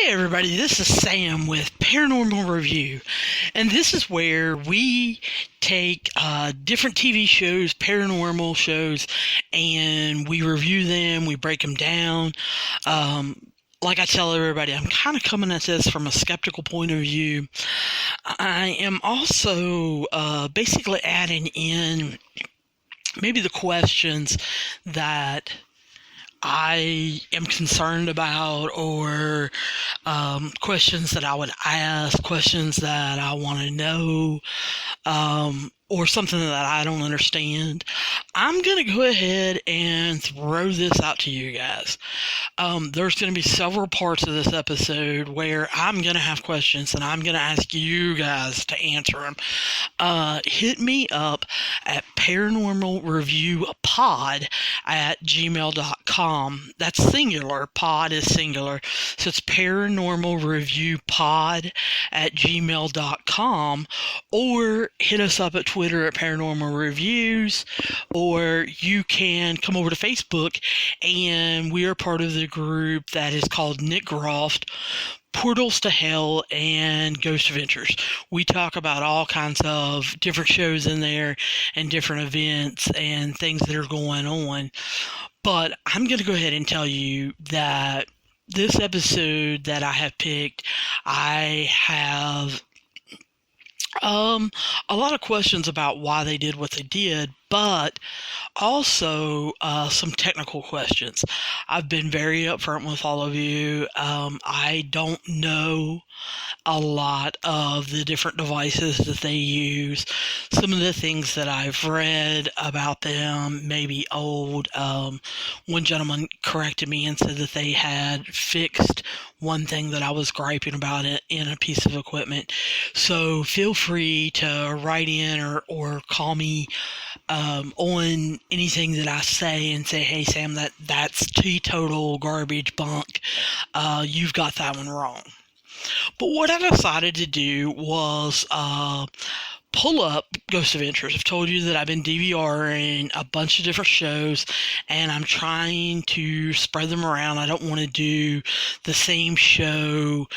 Hey everybody, this is Sam with Paranormal Review, and this is where we take different TV shows, paranormal shows, and we review them, we break them down. Like I tell everybody, I'm kind of coming at this from a skeptical point of view. I am also basically adding in maybe the questions that I am concerned about, or questions that I would ask, questions that I want to know, or something that I don't understand. I'm going to go ahead and throw this out to you guys. There's going to be several parts of this episode where I'm going to have questions and I'm going to ask you guys to answer them. Hit me up at paranormalreviewpod@gmail.com. That's singular. Pod is singular. So it's paranormalreviewpod@gmail.com, or hit us up at Twitter at Paranormal Reviews, or you can come over to Facebook, and we are part of the group that is called Nick Groft, Portals to Hell, and Ghost Adventures. We talk about all kinds of different shows in there and different events and things that are going on. But I'm going to go ahead and tell you that this episode that I have picked, I have a lot of questions about why they did what they did, but also some technical questions. I've been very upfront with all of you. I don't know a lot of the different devices that they use. Some of the things that I've read about them may be old. One gentleman corrected me and said that they had fixed one thing that I was griping about it in a piece of equipment. So feel free to write in or call me on anything that I say and say, hey Sam, that's teetotal garbage bunk. You've got that one wrong. But what I decided to do was pull up Ghost Adventures. I've told you that I've been DVRing a bunch of different shows, and I'm trying to spread them around. I don't want to do the same show,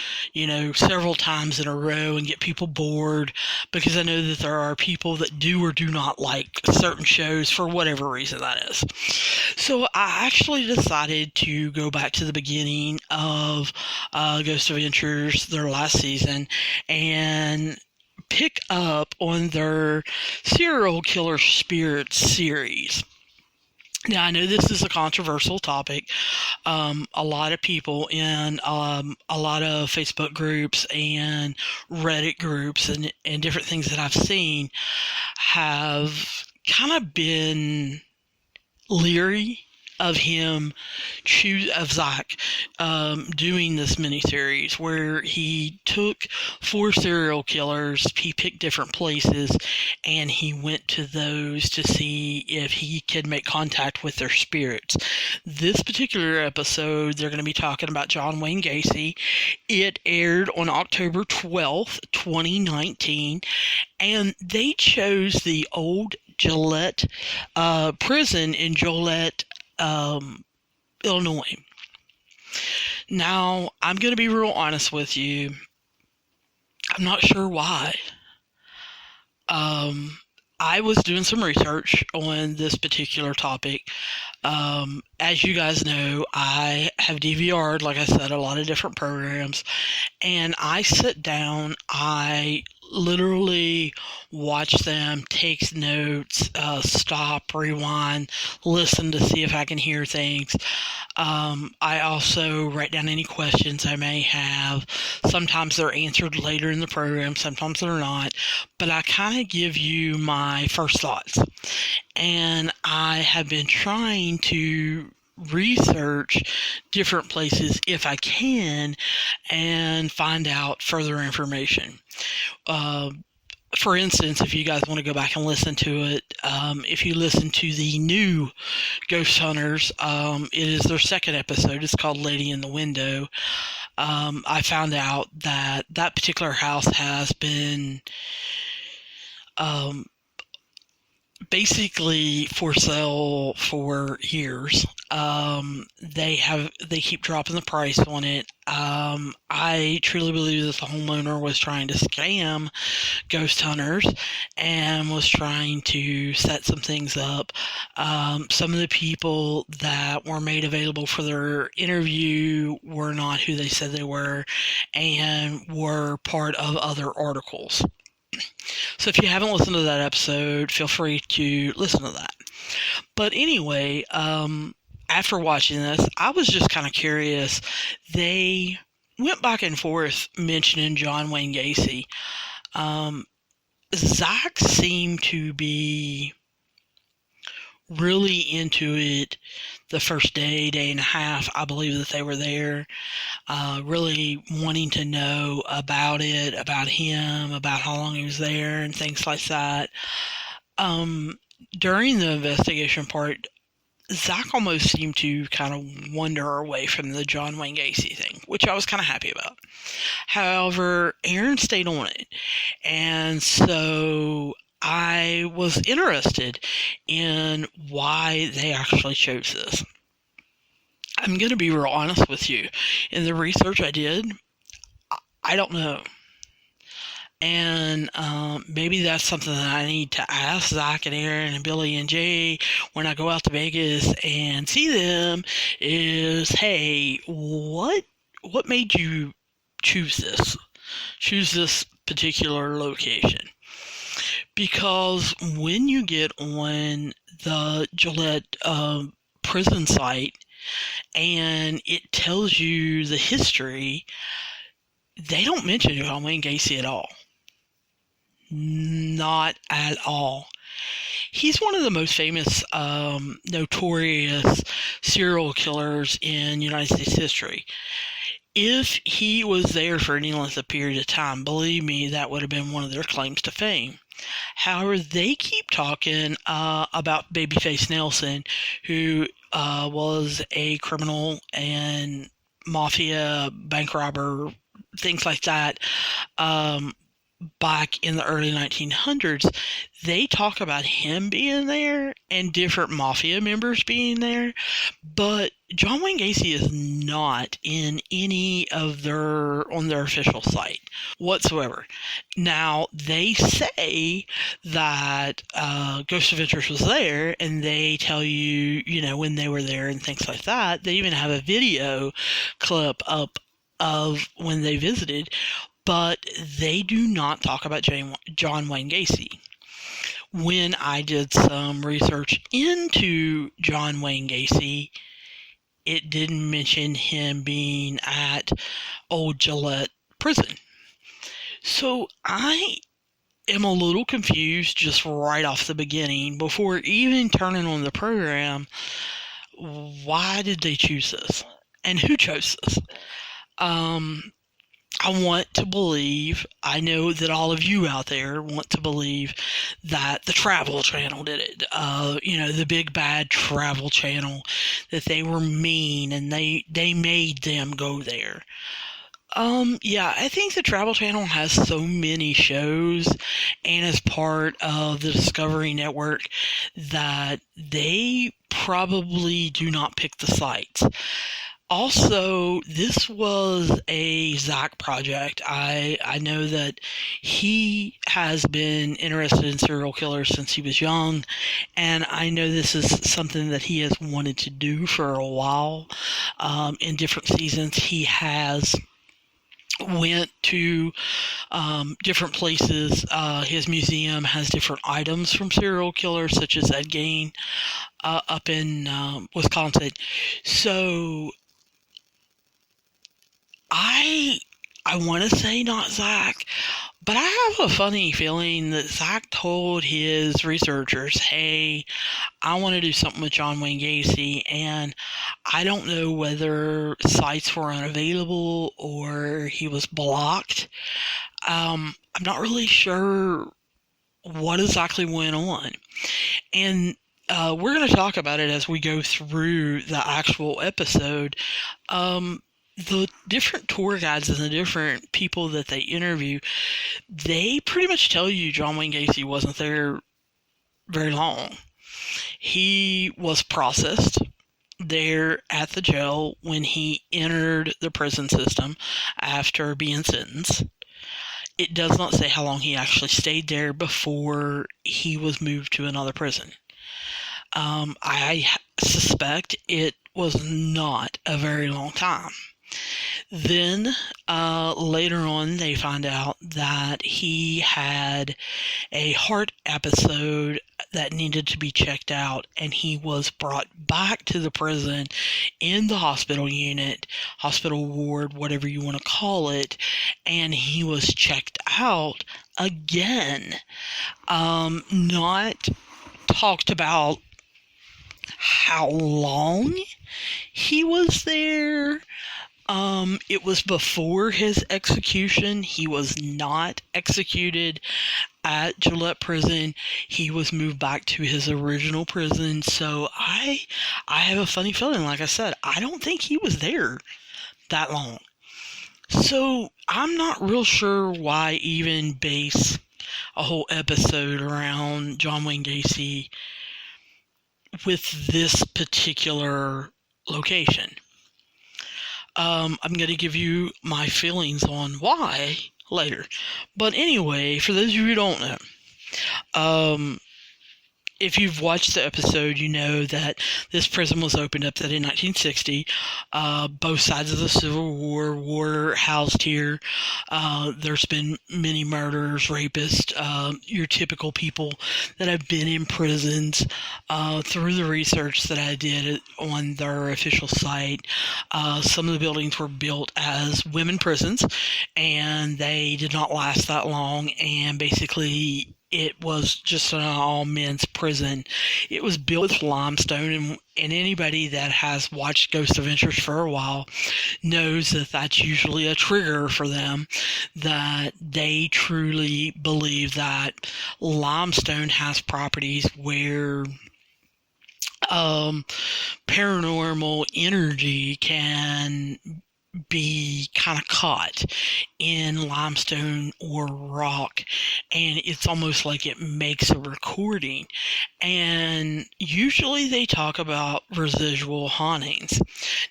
several times in a row and get people bored, because I know that there are people that do or do not like certain shows for whatever reason that is. So I actually decided to go back to the beginning of Ghost Adventures, their last season, and pick up on their serial killer spirits series. Now, I know this is a controversial topic. A lot of people in a lot of Facebook groups and Reddit groups and different things that I've seen have kind of been leery of Zach, doing this miniseries where he took 4 serial killers, he picked different places, and he went to those to see if he could make contact with their spirits. This particular episode, they're going to be talking about John Wayne Gacy. It aired on October 12th, 2019, and they chose the old Gillette prison in Joliet, Illinois. Now, I'm going to be real honest with you. I'm not sure why. I was doing some research on this particular topic. As you guys know, I have DVR'd, like I said, a lot of different programs, and I sit down, I literally watch them, take notes, stop, rewind, listen to see if I can hear things. I also write down any questions I may have. Sometimes they're answered later in the program, sometimes they're not, but I kind of give you my first thoughts. And I have been trying to research different places if I can and find out further information. For instance, if you guys want to go back and listen to it, if you listen to the new Ghost Hunters, it is their second episode. It's called Lady in the Window. I found out that particular house has been basically for sale for years. They keep dropping the price on it. I truly believe that the homeowner was trying to scam ghost hunters and was trying to set some things up. Some of the people that were made available for their interview were not who they said they were and were part of other articles. So if you haven't listened to that episode, feel free to listen to that. But anyway, after watching this, I was just kind of curious. They went back and forth mentioning John Wayne Gacy. Zach seemed to be really into it the first day and a half, I believe that they were there, really wanting to know about it, about him, about how long he was there, and things like that. During the investigation part, Zach almost seemed to kind of wander away from the John Wayne Gacy thing, which I was kind of happy about. However, Aaron stayed on it, and so I was interested in why they actually chose this. I'm going to be real honest with you. In the research I did, I don't know. And maybe that's something that I need to ask Zach and Aaron and Billy and Jay when I go out to Vegas and see them is, hey, what made you choose this particular location? Because when you get on the Gillette prison site and it tells you the history, they don't mention John Wayne Gacy at all. Not at all. He's one of the most famous, notorious serial killers in United States history. If he was there for any length of period of time, believe me, that would have been one of their claims to fame. However, they keep talking about Babyface Nelson, who was a criminal and mafia, bank robber, things like that, back in the early 1900s. They talk about him being there and different mafia members being there, but John Wayne Gacy is not in any of on their official site whatsoever. Now, they say that Ghost Adventures was there, and they tell you, when they were there and things like that. They even have a video clip up of when they visited, but they do not talk about John Wayne Gacy. When I did some research into John Wayne Gacy, it didn't mention him being at Old Gillette Prison. So I am a little confused just right off the beginning. Before even turning on the program, why did they choose this? And who chose this? I want to believe, I know that all of you out there want to believe that the Travel Channel did it. The big bad Travel Channel, that they were mean and they made them go there. I think the Travel Channel has so many shows and is part of the Discovery Network that they probably do not pick the sites. Also, this was a Zach project. I know that he has been interested in serial killers since he was young, and I know this is something that he has wanted to do for a while. In different seasons, he has went to different places. His museum has different items from serial killers, such as Ed Gein, up in Wisconsin. So I want to say not Zach, but I have a funny feeling that Zach told his researchers, hey, I want to do something with John Wayne Gacy, and I don't know whether sites were unavailable or he was blocked. I'm not really sure what exactly went on. And we're going to talk about it as we go through the actual episode. The different tour guides and the different people that they interview, they pretty much tell you John Wayne Gacy wasn't there very long. He was processed. there at the jail when he entered the prison system after being sentenced. It does not say how long he actually stayed there before he was moved to another prison. I suspect it was not a very long time. Then, later on, they find out that he had a heart episode that needed to be checked out, and he was brought back to the prison in the hospital unit, hospital ward, whatever you want to call it, and he was checked out again. Not talked about how long he was there. It was before his execution. He was not executed at Gillette Prison. He was moved back to his original prison. So I have a funny feeling, like I said, I don't think he was there that long. So I'm not real sure why even base a whole episode around John Wayne Gacy with this particular location. I'm going to give you my feelings on why later. But anyway, for those of you who don't know, if you've watched the episode, you know that this prison was opened up in 1960. Both sides of the Civil War were housed here. There's been many murders, rapists, your typical people that have been in prisons. Through the research that I did on their official site, some of the buildings were built as women prisons, and they did not last that long, and basically it was just an all-men's prison. It was built with limestone, and anybody that has watched Ghost Adventures for a while knows that that's usually a trigger for them, that they truly believe that limestone has properties where paranormal energy can be kind of caught in limestone or rock, and it's almost like it makes a recording. And usually they talk about residual hauntings.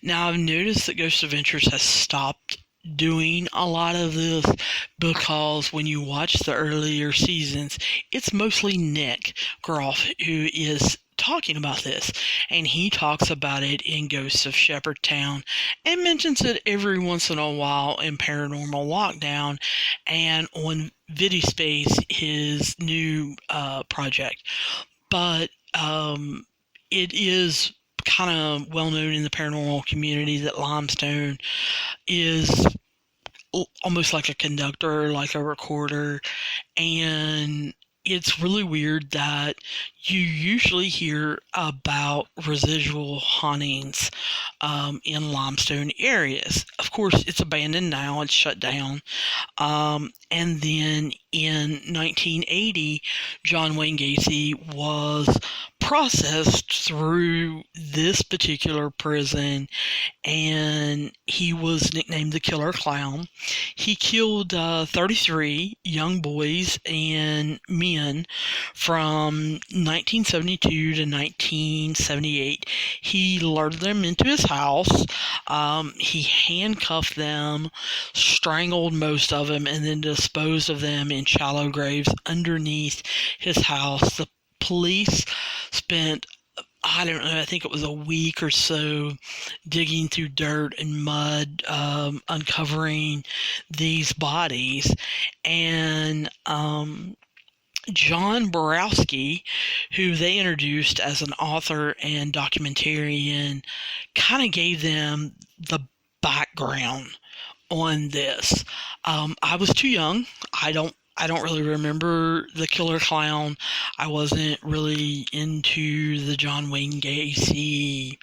Now, I've noticed that Ghost Adventures has stopped doing a lot of this because when you watch the earlier seasons, it's mostly Nick Groff who is talking about this, and he talks about it in Ghosts of Shepherdtown and mentions it every once in a while in Paranormal Lockdown and on VidiSpace, his new project. But it is kind of well known in the paranormal community that limestone is almost like a conductor, like a recorder, and it's really weird that you usually hear about residual hauntings in limestone areas. Of course, it's abandoned now, it's shut down. And then in 1980, John Wayne Gacy was processed through this particular prison, and he was nicknamed the Killer Clown. He killed 33 young boys and men from 1972 to 1978. He lured them into his house. He handcuffed them, strangled most of them, and then disposed of them in shallow graves underneath his house. The police spent, I don't know, I think it was a week or so digging through dirt and mud, uncovering these bodies. And John Borowski, who they introduced as an author and documentarian, kind of gave them the background on this. I was too young. I don't really remember the Killer Clown. I wasn't really into the John Wayne Gacy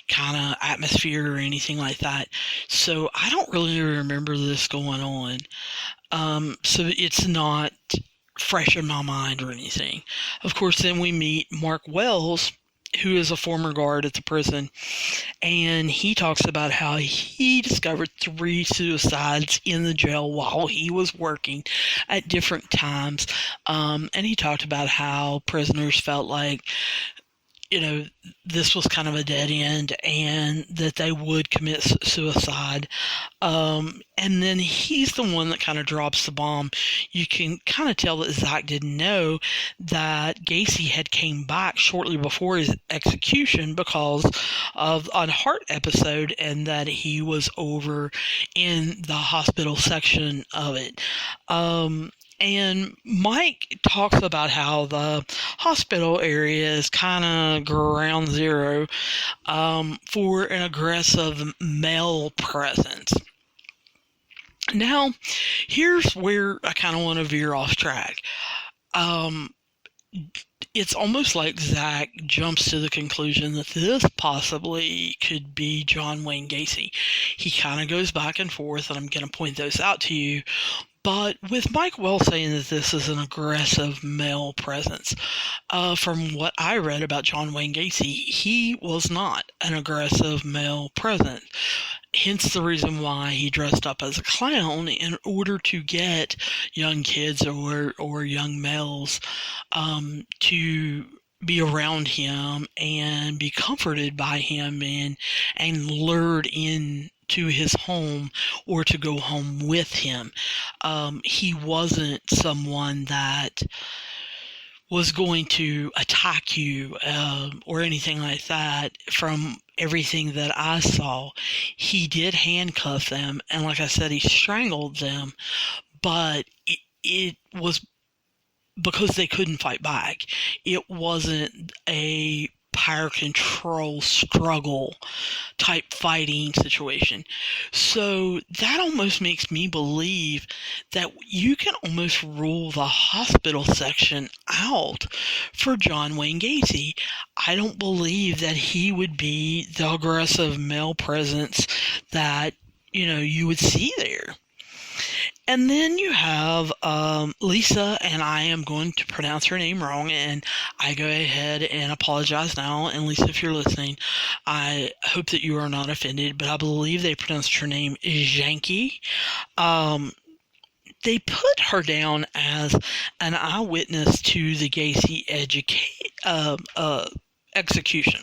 kind of atmosphere or anything like that. So I don't really remember this going on. So it's not fresh in my mind or anything. Of course, then we meet Mark Wells, who is a former guard at the prison, and he talks about how he discovered 3 suicides in the jail while he was working at different times, and he talked about how prisoners felt like this was kind of a dead end and that they would commit suicide. And then he's the one that kind of drops the bomb. You can kind of tell that Zach didn't know that Gacy had came back shortly before his execution because of a heart episode, and that he was over in the hospital section of it. And Mike talks about how the hospital area is kind of ground zero for an aggressive male presence. Now, here's where I kind of want to veer off track. It's almost like Zach jumps to the conclusion that this possibly could be John Wayne Gacy. He kind of goes back and forth, and I'm going to point those out to you. But with Mike Wells saying that this is an aggressive male presence, from what I read about John Wayne Gacy, he was not an aggressive male presence. Hence the reason why he dressed up as a clown in order to get young kids or young males to be around him and be comforted by him and lured in to his home or to go home with him. He wasn't someone that was going to attack you or anything like that. From everything that I saw, he did handcuff them, and like I said, he strangled them, but it was because they couldn't fight back. It wasn't a power control struggle type fighting situation. So that almost makes me believe that you can almost rule the hospital section out for John Wayne Gacy. I don't believe that he would be the aggressive male presence that you would see there. And then you have Lisa, and I am going to pronounce her name wrong, and I go ahead and apologize now. And Lisa, if you're listening, I hope that you are not offended, but I believe they pronounced her name Janky. They put her down as an eyewitness to the Gacy execution.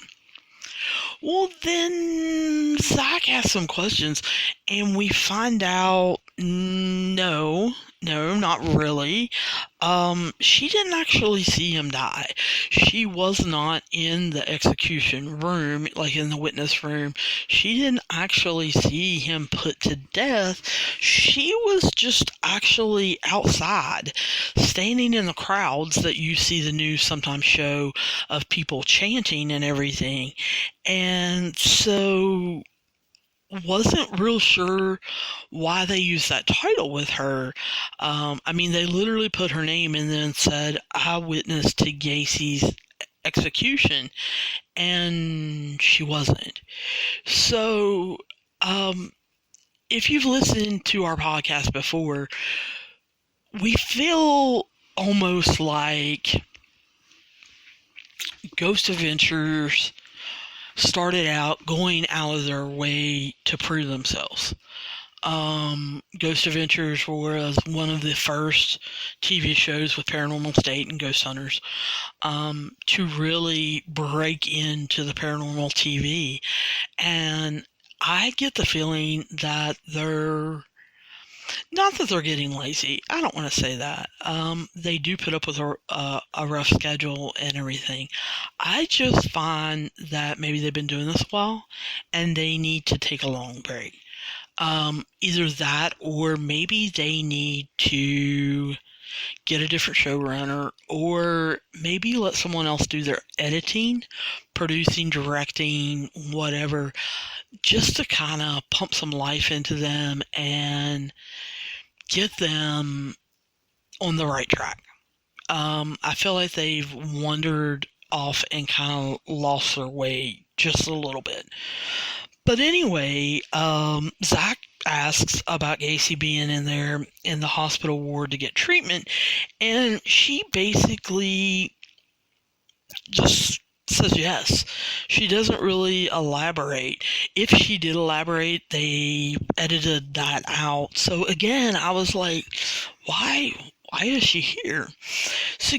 Well, then Zach asks some questions, and we find out no, not really. She didn't actually see him die. She was not in the execution room, like in the witness room. She didn't actually see him put to death. She was just actually outside, standing in the crowds that you see the news sometimes show of people chanting and everything. And so wasn't real sure why they used that title with her. They literally put her name and then said eyewitness to Gacy's execution, and she wasn't. So if you've listened to our podcast before, we feel almost like Ghost Adventures started out going out of their way to prove themselves. Ghost Adventures was one of the first TV shows with Paranormal State and Ghost Hunters to really break into the paranormal TV. And I get the feeling that not that they're getting lazy. I don't want to say that. They do put up with a rough schedule and everything. I just find that maybe they've been doing this a while and they need to take a long break. Either that, or maybe they need to get a different showrunner, or maybe let someone else do their editing, producing, directing, whatever, just to kind of pump some life into them and get them on the right track. I feel like they've wandered off and kind of lost their way just a little bit. But anyway, Zach asks about Gacy being in there in the hospital ward to get treatment, and she basically just says yes. She doesn't really elaborate. If she did elaborate, they edited that out. So again, I was like, why is she here? So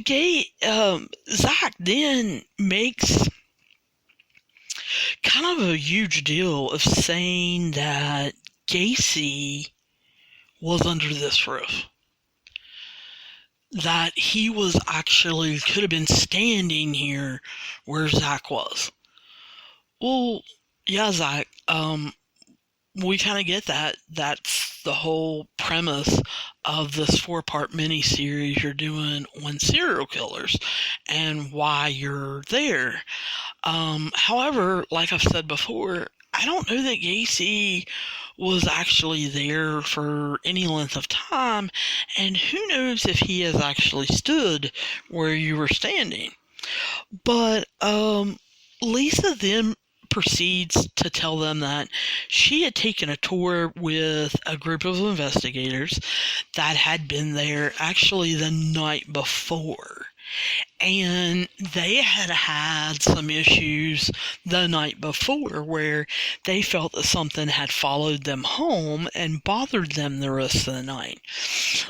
Zach then makes kind of a huge deal of saying that Gacy was under this roof. That he was actually, could have been standing here where Zach was. Well, yeah, Zach, we kind of get that. That's the whole premise of this 4-part miniseries you're doing on serial killers and why you're there. However, like I've said before, I don't know that Gacy was actually there for any length of time, and who knows if he has actually stood where you were standing. But Lisa then proceeds to tell them that she had taken a tour with a group of investigators that had been there actually the night before. And they had had some issues the night before where they felt that something had followed them home and bothered them the rest of the night.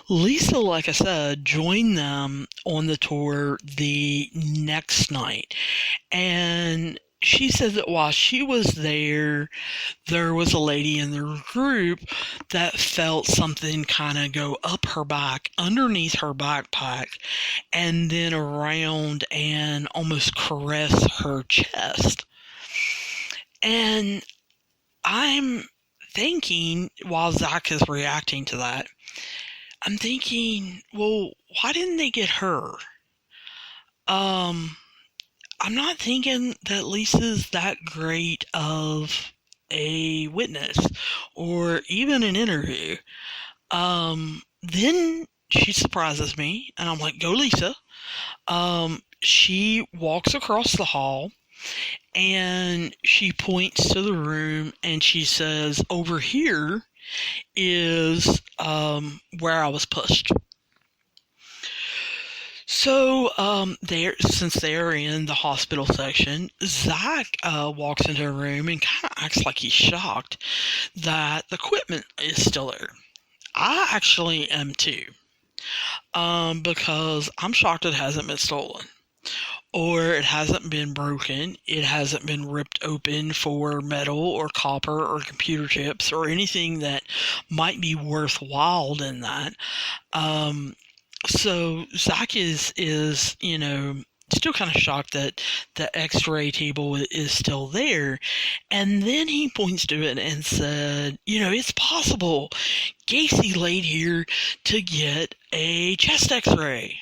Lisa, like I said, joined them on the tour the next night. And she said that while she was there was a lady in their group that felt something kind of go up her back, underneath her backpack, and then around and almost caress her chest. And I'm thinking, while Zach is reacting to that, I'm thinking, well, why didn't they get her? I'm not thinking that Lisa's that great of a witness or even an interview. Then she surprises me, and I'm like, go Lisa. She walks across the hall, and she points to the room, and she says, over here is where I was pushed. So, since they're in the hospital section, Zach walks into a room and kind of acts like he's shocked that the equipment is still there. I actually am too, because I'm shocked it hasn't been stolen, or it hasn't been broken, it hasn't been ripped open for metal or copper or computer chips or anything that might be worthwhile in that. So Zach is still kind of shocked that the x-ray table is still there. And then he points to it and said, it's possible Gacy laid here to get a chest x-ray.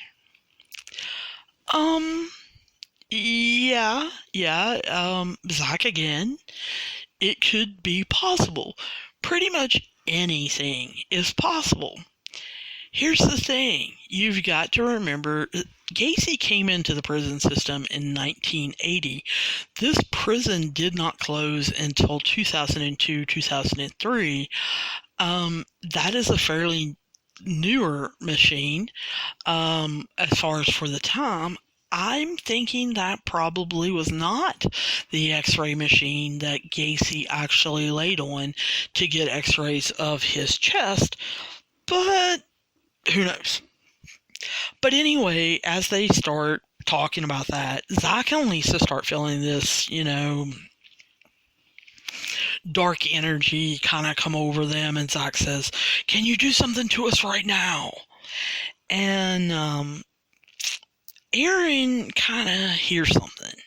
Yeah, Zach again, it could be possible. Pretty much anything is possible. Here's the thing. You've got to remember, Gacy came into the prison system in 1980. This prison did not close until 2002, 2003. That is a fairly newer machine as far as for the time. I'm thinking that probably was not the x-ray machine that Gacy actually laid on to get x-rays of his chest, but who knows? But anyway, as they start talking about that, Zach and Lisa start feeling this, dark energy kind of come over them, and Zach says, can you do something to us right now? And Aaron kind of hears something.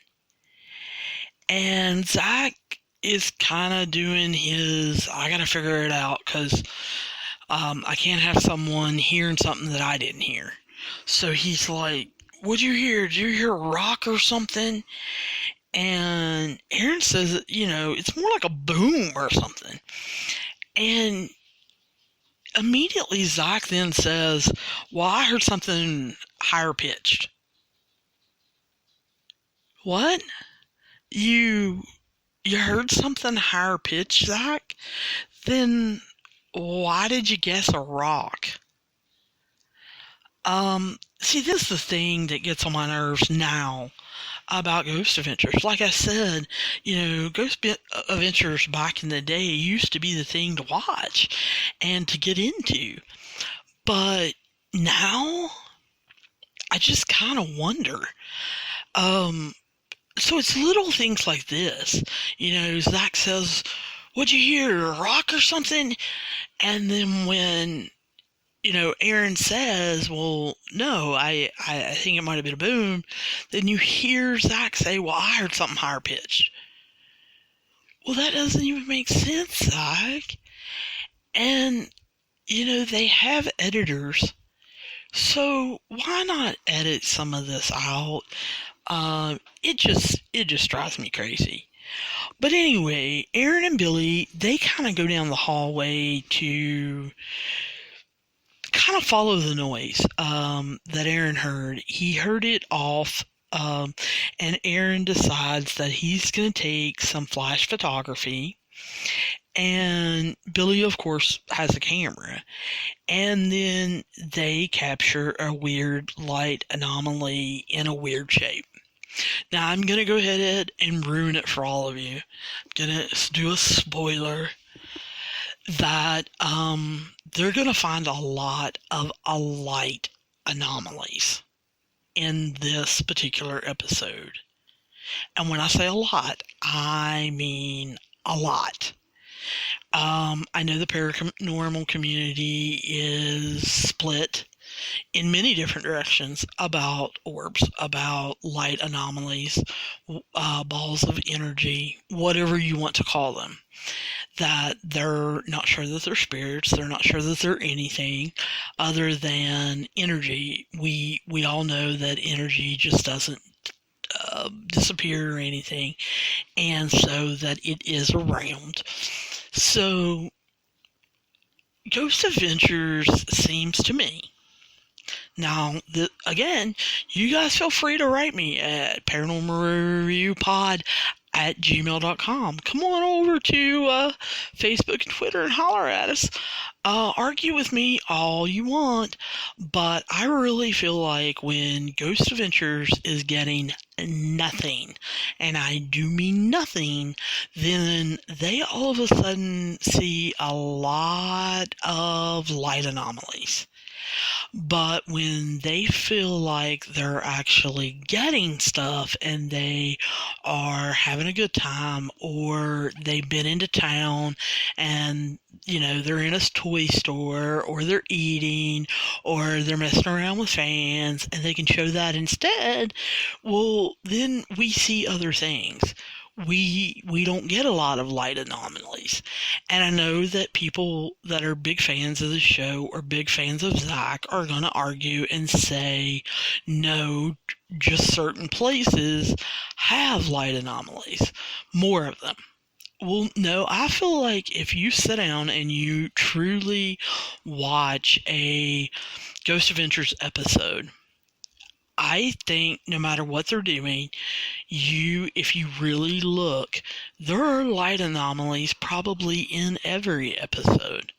And Zach is kind of doing his, I gotta figure it out, because I can't have someone hearing something that I didn't hear. So he's like, what'd you hear? Did you hear a rock or something? And Aaron says, it's more like a boom or something. And immediately Zach then says, well, I heard something higher pitched. What? You heard something higher pitched, Zach? Then why did you guess a rock? See, this is the thing that gets on my nerves now about Ghost Adventures. Like I said, Ghost Adventures back in the day used to be the thing to watch and to get into. But now, I just kind of wonder. So it's little things like this. Zach says, "What'd you hear? A rock or something?" And then when Aaron says, "Well, no, I think it might have been a boom," then you hear Zach say, "Well, I heard something higher pitched." Well, that doesn't even make sense, Zach. And they have editors, so why not edit some of this out? It just drives me crazy. But anyway, Aaron and Billy, they kind of go down the hallway to kind of follow the noise that Aaron heard. He heard it off, and Aaron decides that he's going to take some flash photography. And Billy, of course, has a camera. And then they capture a weird light anomaly in a weird shape. Now, I'm going to go ahead and ruin it for all of you. I'm going to do a spoiler that they're going to find a lot of light anomalies in this particular episode. And when I say a lot, I mean a lot. I know the paranormal community is split in many different directions about orbs, about light anomalies, balls of energy, whatever you want to call them. That they're not sure that they're spirits, they're not sure that they're anything other than energy. We all know that energy just doesn't disappear or anything, and so that it is around. So, Ghost Adventures seems to me. Now, again, you guys feel free to write me at paranormalreviewpod@gmail.com. Come on over to Facebook and Twitter and holler at us. Argue with me all you want, but I really feel like when Ghost Adventures is getting nothing, and I do mean nothing, then they all of a sudden see a lot of light anomalies. But when they feel like they're actually getting stuff and they are having a good time, or they've been into town and they're in a toy store, or they're eating, or they're messing around with fans, and they can show that instead, well, then we see other things. We don't get a lot of light anomalies. And I know that people that are big fans of the show or big fans of Zach are going to argue and say, no, just certain places have light anomalies, more of them. Well, no, I feel like if you sit down and you truly watch a Ghost Adventures episode, I think no matter what they're doing, if you really look, there are light anomalies probably in every episode.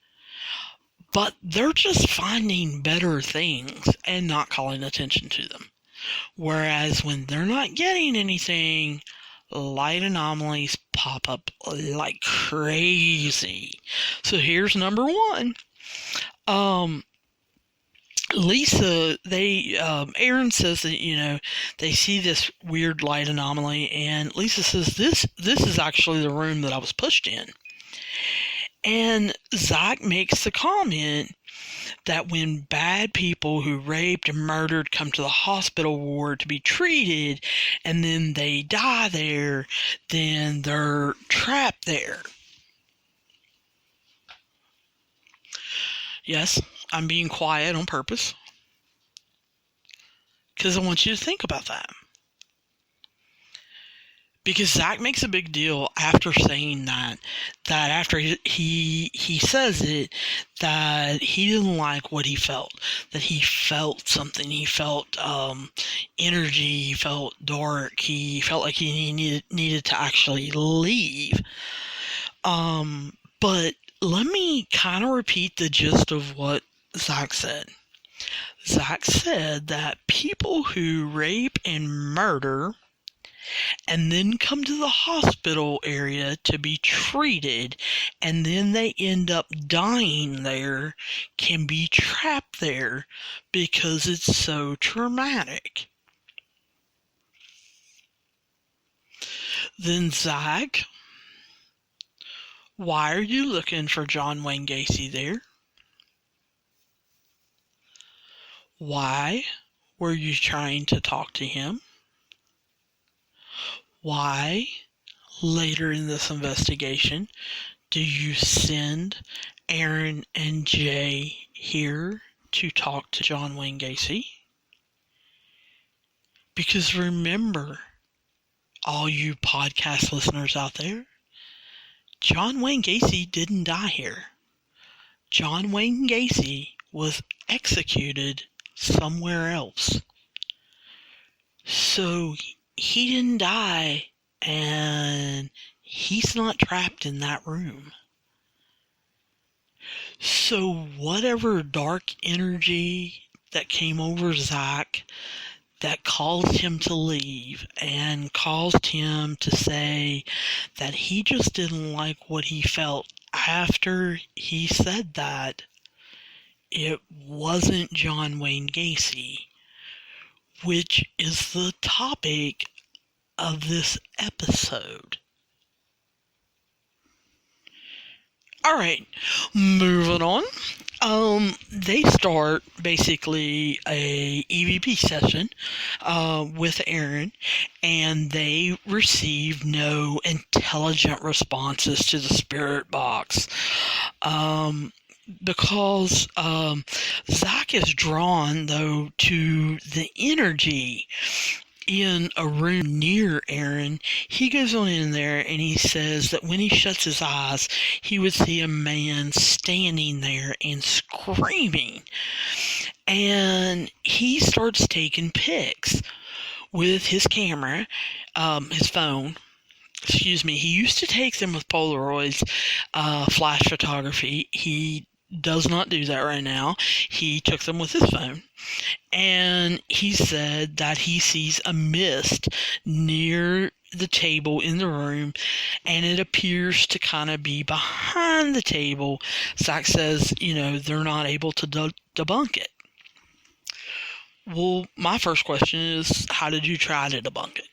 But they're just finding better things and not calling attention to them. Whereas when they're not getting anything, light anomalies pop up like crazy. So here's number one. Lisa, Aaron says that, they see this weird light anomaly, and Lisa says, this is actually the room that I was pushed in. And Zach makes the comment that when bad people who raped and murdered come to the hospital ward to be treated, and then they die there, then they're trapped there. Yes, I'm being quiet on purpose, because I want you to think about that. Because Zach makes a big deal after saying that after he says it, that he didn't like what he felt, that he felt something, he felt energy, he felt dark, he felt like he needed to actually leave. But let me kind of repeat the gist of what Zach said. Zach said that people who rape and murder and then come to the hospital area to be treated, and then they end up dying there, can be trapped there because it's so traumatic. Then Zach, why are you looking for John Wayne Gacy there? Why were you trying to talk to him? Why, later in this investigation, do you send Aaron and Jay here to talk to John Wayne Gacy? Because remember, all you podcast listeners out there, John Wayne Gacy didn't die here. John Wayne Gacy was executed somewhere else. So he didn't die, and he's not trapped in that room. So whatever dark energy that came over Zach that caused him to leave and caused him to say that he just didn't like what he felt after he said that, it wasn't John Wayne Gacy, which is the topic of this episode. Alright, moving on. They start basically a EVP session with Aaron, and they receive no intelligent responses to the spirit box. Because Zach is drawn, though, to the energy in a room near Aaron. He goes on in there and he says that when he shuts his eyes, he would see a man standing there and screaming. And he starts taking pics with his camera, his phone. Excuse me. He used to take them with Polaroids, flash photography. He does not do that right now. He took them with his phone. And he said that he sees a mist near the table in the room, and it appears to kind of be behind the table. Zach says, they're not able to debunk it. Well, my first question is, how did you try to debunk it?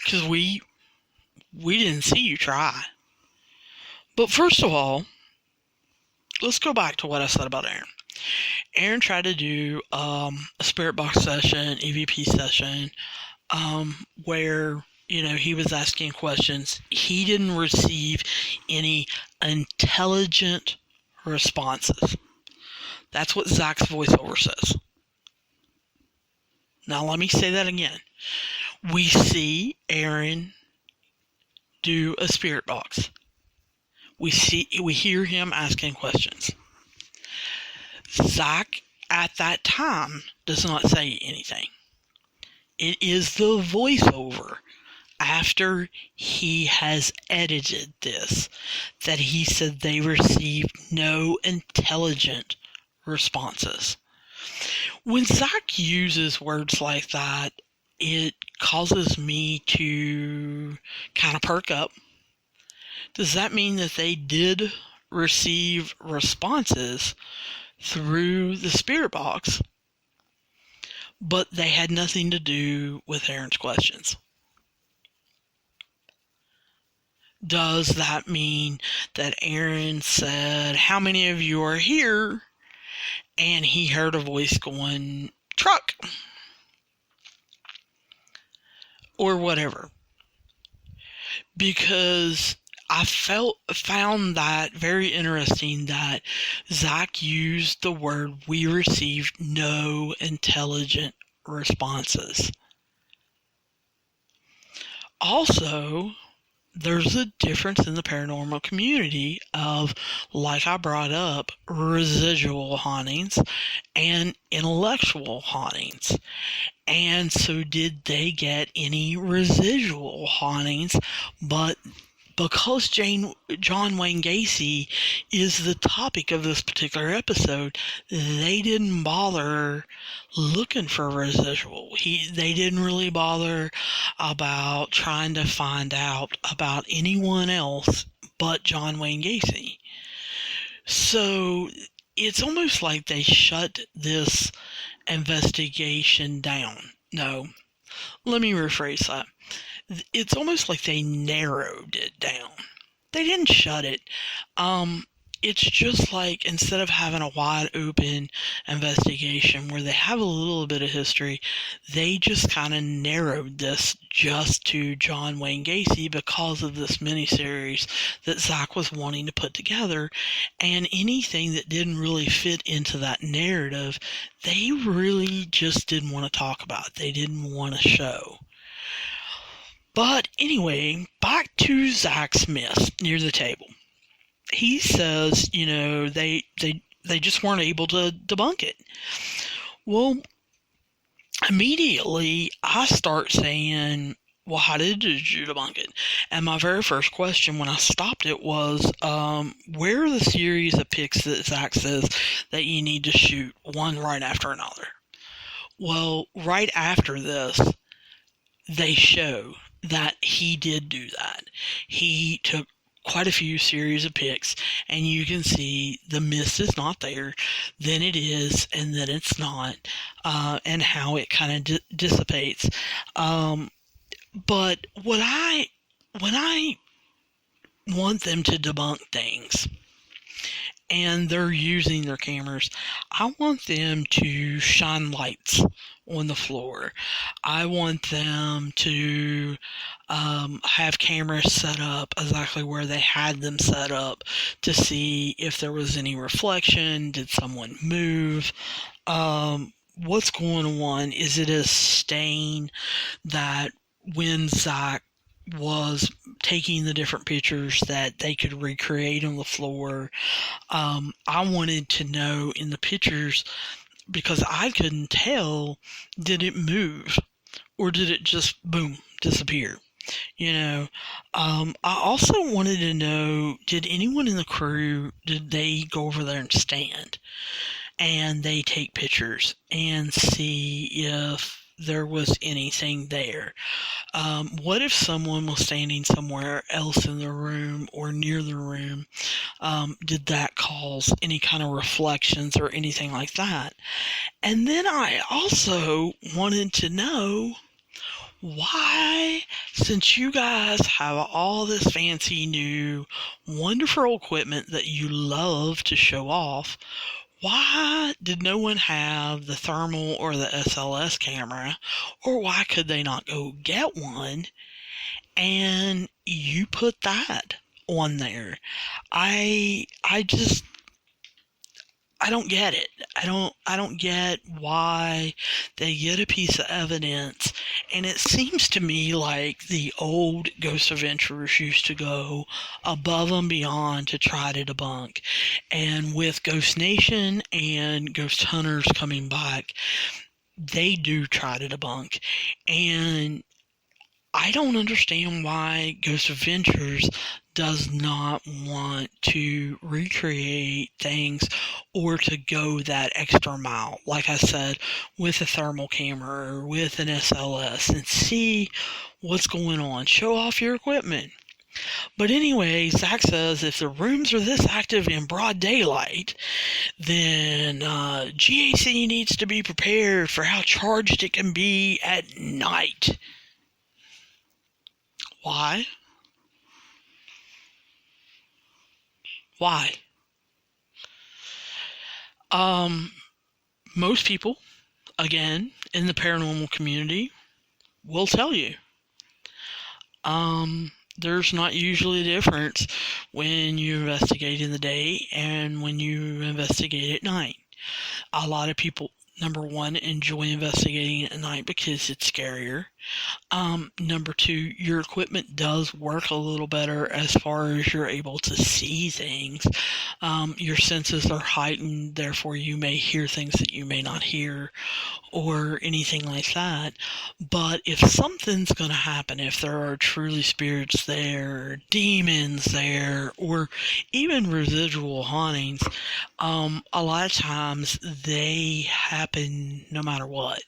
Because we didn't see you try. But first of all, let's go back to what I said about Aaron. Aaron tried to do a spirit box session, EVP session, where, he was asking questions. He didn't receive any intelligent responses. That's what Zach's voiceover says. Now let me say that again. We see Aaron do a spirit box. We hear him asking questions. Zach, at that time, does not say anything. It is the voiceover, after he has edited this, that he said they received no intelligent responses. When Zach uses words like that, it causes me to kind of perk up. Does that mean that they did receive responses through the spirit box, but they had nothing to do with Aaron's questions? Does that mean that Aaron said, "How many of you are here?" and he heard a voice going, "Truck," or whatever? Because I found that very interesting that Zach used the word, "We received no intelligent responses." Also, there's a difference in the paranormal community of, like I brought up, residual hauntings and intellectual hauntings. And so did they get any residual hauntings? But because John Wayne Gacy is the topic of this particular episode, they didn't bother looking for residual. They didn't really bother about trying to find out about anyone else but John Wayne Gacy. So it's almost like they shut this investigation down. No, let me rephrase that. It's almost like they narrowed it down. They didn't shut it. Um, it's just like instead of having a wide open investigation where they have a little bit of history, they just kind of narrowed this just to John Wayne Gacy because of this miniseries that Zach was wanting to put together. And anything that didn't really fit into that narrative, they really just didn't want to talk about. They didn't want to show. But anyway, back to Zach Smith near the table. He says, they just weren't able to debunk it. Well, immediately I start saying, well, how did you debunk it? And my very first question when I stopped it was, where are the series of pics that Zach says that you need to shoot one right after another? Well, right after this, they show that he did do that. He took quite a few series of pics, and you can see the mist is not there, then it is, and then it's not, and how it kind of dissipates. But when I want them to debunk things, and they're using their cameras, I want them to shine lights on the floor. I want them to have cameras set up exactly where they had them set up to see if there was any reflection. Did someone move? What's going on? Is it a stain that when Zach was taking the different pictures that they could recreate on the floor? I wanted to know in the pictures, because I couldn't tell, did it move or did it just boom disappear? I also wanted to know, did anyone in the crew, did they go over there and stand and they take pictures and see if there was anything there? What if someone was standing somewhere else in the room or near the room? Did that cause any kind of reflections or anything like that? And then I also wanted to know why, since you guys have all this fancy new wonderful equipment that you love to show off, why did no one have the thermal or the SLS camera, or why could they not go get one and you put that on there? I don't get it. I don't get why they get a piece of evidence, and it seems to me like the old Ghost Adventurers used to go above and beyond to try to debunk. And with Ghost Nation and Ghost Hunters coming back, they do try to debunk. And I don't understand why Ghost Adventures does not want to recreate things or to go that extra mile, like I said, with a thermal camera or with an SLS and see what's going on. Show off your equipment. But anyway, Zach says if the rooms are this active in broad daylight, then GAC needs to be prepared for how charged it can be at night. Why? Why? Most people, again, in the paranormal community, will tell you. There's not usually a difference when you investigate in the day and when you investigate at night. A lot of people, number one, enjoy investigating at night because it's scarier. Number two, your equipment does work a little better as far as you're able to see things. Your senses are heightened, therefore you may hear things that you may not hear or anything like that. But if something's going to happen, if there are truly spirits there, demons there, or even residual hauntings, a lot of times they happen no matter what.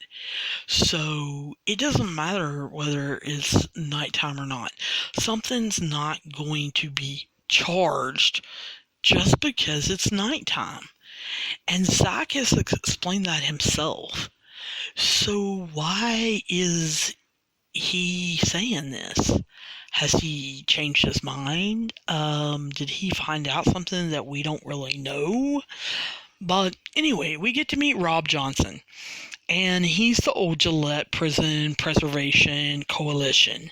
So it doesn't matter whether it's nighttime or not. Something's not going to be charged just because it's nighttime. And Zach has explained that himself. So why is he saying this? Has he changed his mind? Did he find out something that we don't really know? But anyway, we get to meet Rob Johnson. And he's the old Gillette Prison Preservation Coalition.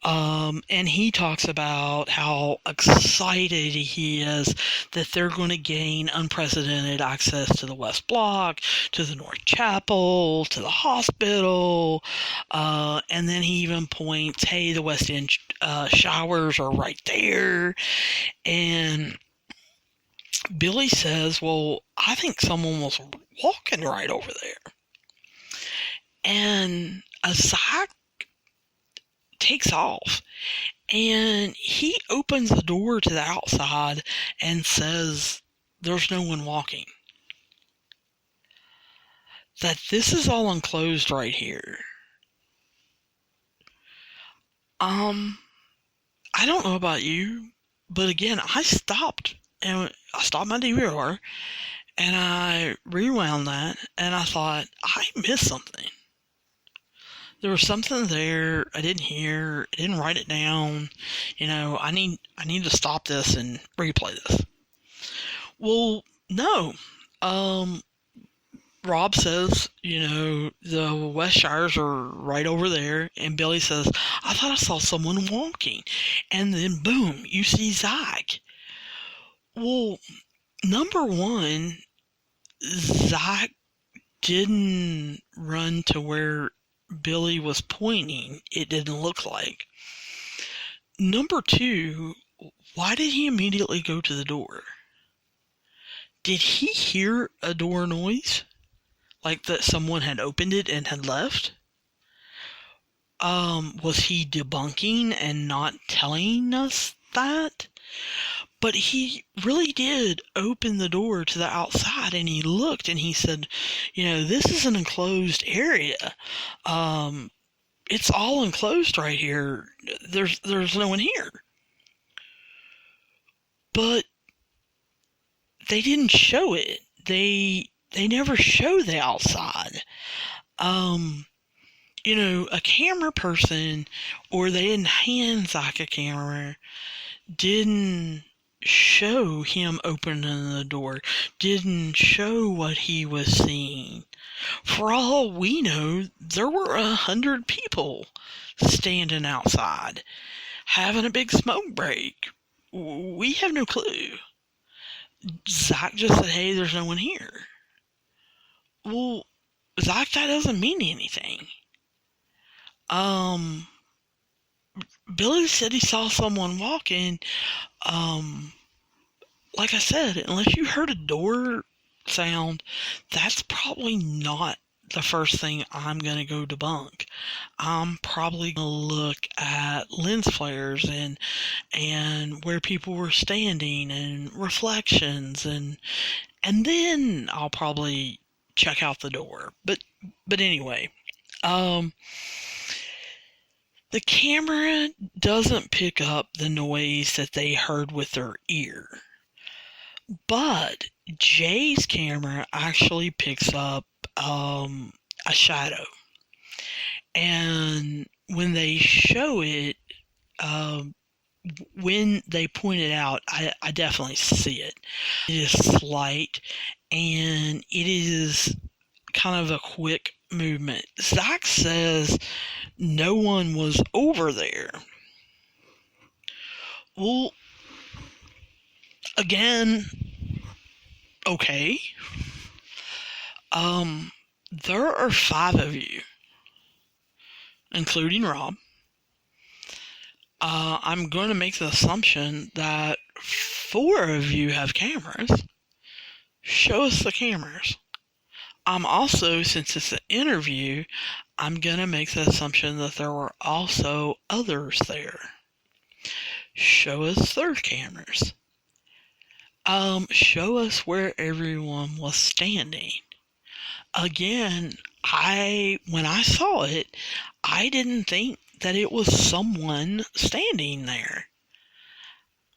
And he talks about how excited he is that they're going to gain unprecedented access to the West Block, to the North Chapel, to the hospital. And then he even points, hey, the West End showers are right there. And Billy says, well, I think someone was walking right over there. And Zach takes off, and he opens the door to the outside and says, there's no one walking. That this is all enclosed right here. I don't know about you, but again, I stopped my DVR, and I rewound that, and I thought, I missed something. There was something there I didn't hear. I didn't write it down. I need to stop this and replay this. Well, no. Rob says, the West Shires are right over there, and Billy says, I thought I saw someone walking. And then boom, you see Zach. Well, number one, Zach didn't run to where Billy was pointing. It didn't look like. Number two, why did he immediately go to the door? Did he hear a door noise? Like that someone had opened it and had left? Was he debunking and not telling us that? But he really did open the door to the outside, and he looked and he said, this is an enclosed area. It's all enclosed right here. There's no one here. But they didn't show it. They never show the outside. A camera person, or they didn't hand Zach a camera, didn't show him opening the door, didn't show what he was seeing. For all we know, there were 100 people standing outside, having a big smoke break. We have no clue. Zach just said, hey, there's no one here. Well, Zach, that doesn't mean anything. Billy said he saw someone walking. Like I said, unless you heard a door sound, that's probably not the first thing I'm going to go debunk. I'm probably going to look at lens flares and where people were standing and reflections, and then I'll probably check out the door. But anyway, the camera doesn't pick up the noise that they heard with their ear. But Jay's camera actually picks up a shadow. And when they show it, when they point it out, I definitely see it. It is slight, and it is kind of a quick movement. Zach says no one was over there. Well, again, okay. There are 5 of you, including Rob. I'm going to make the assumption that 4 of you have cameras. Show us the cameras. I'm also, since it's an interview, I'm going to make the assumption that there were also others there. Show us their cameras. Show us where everyone was standing. Again, when I saw it, I didn't think that it was someone standing there.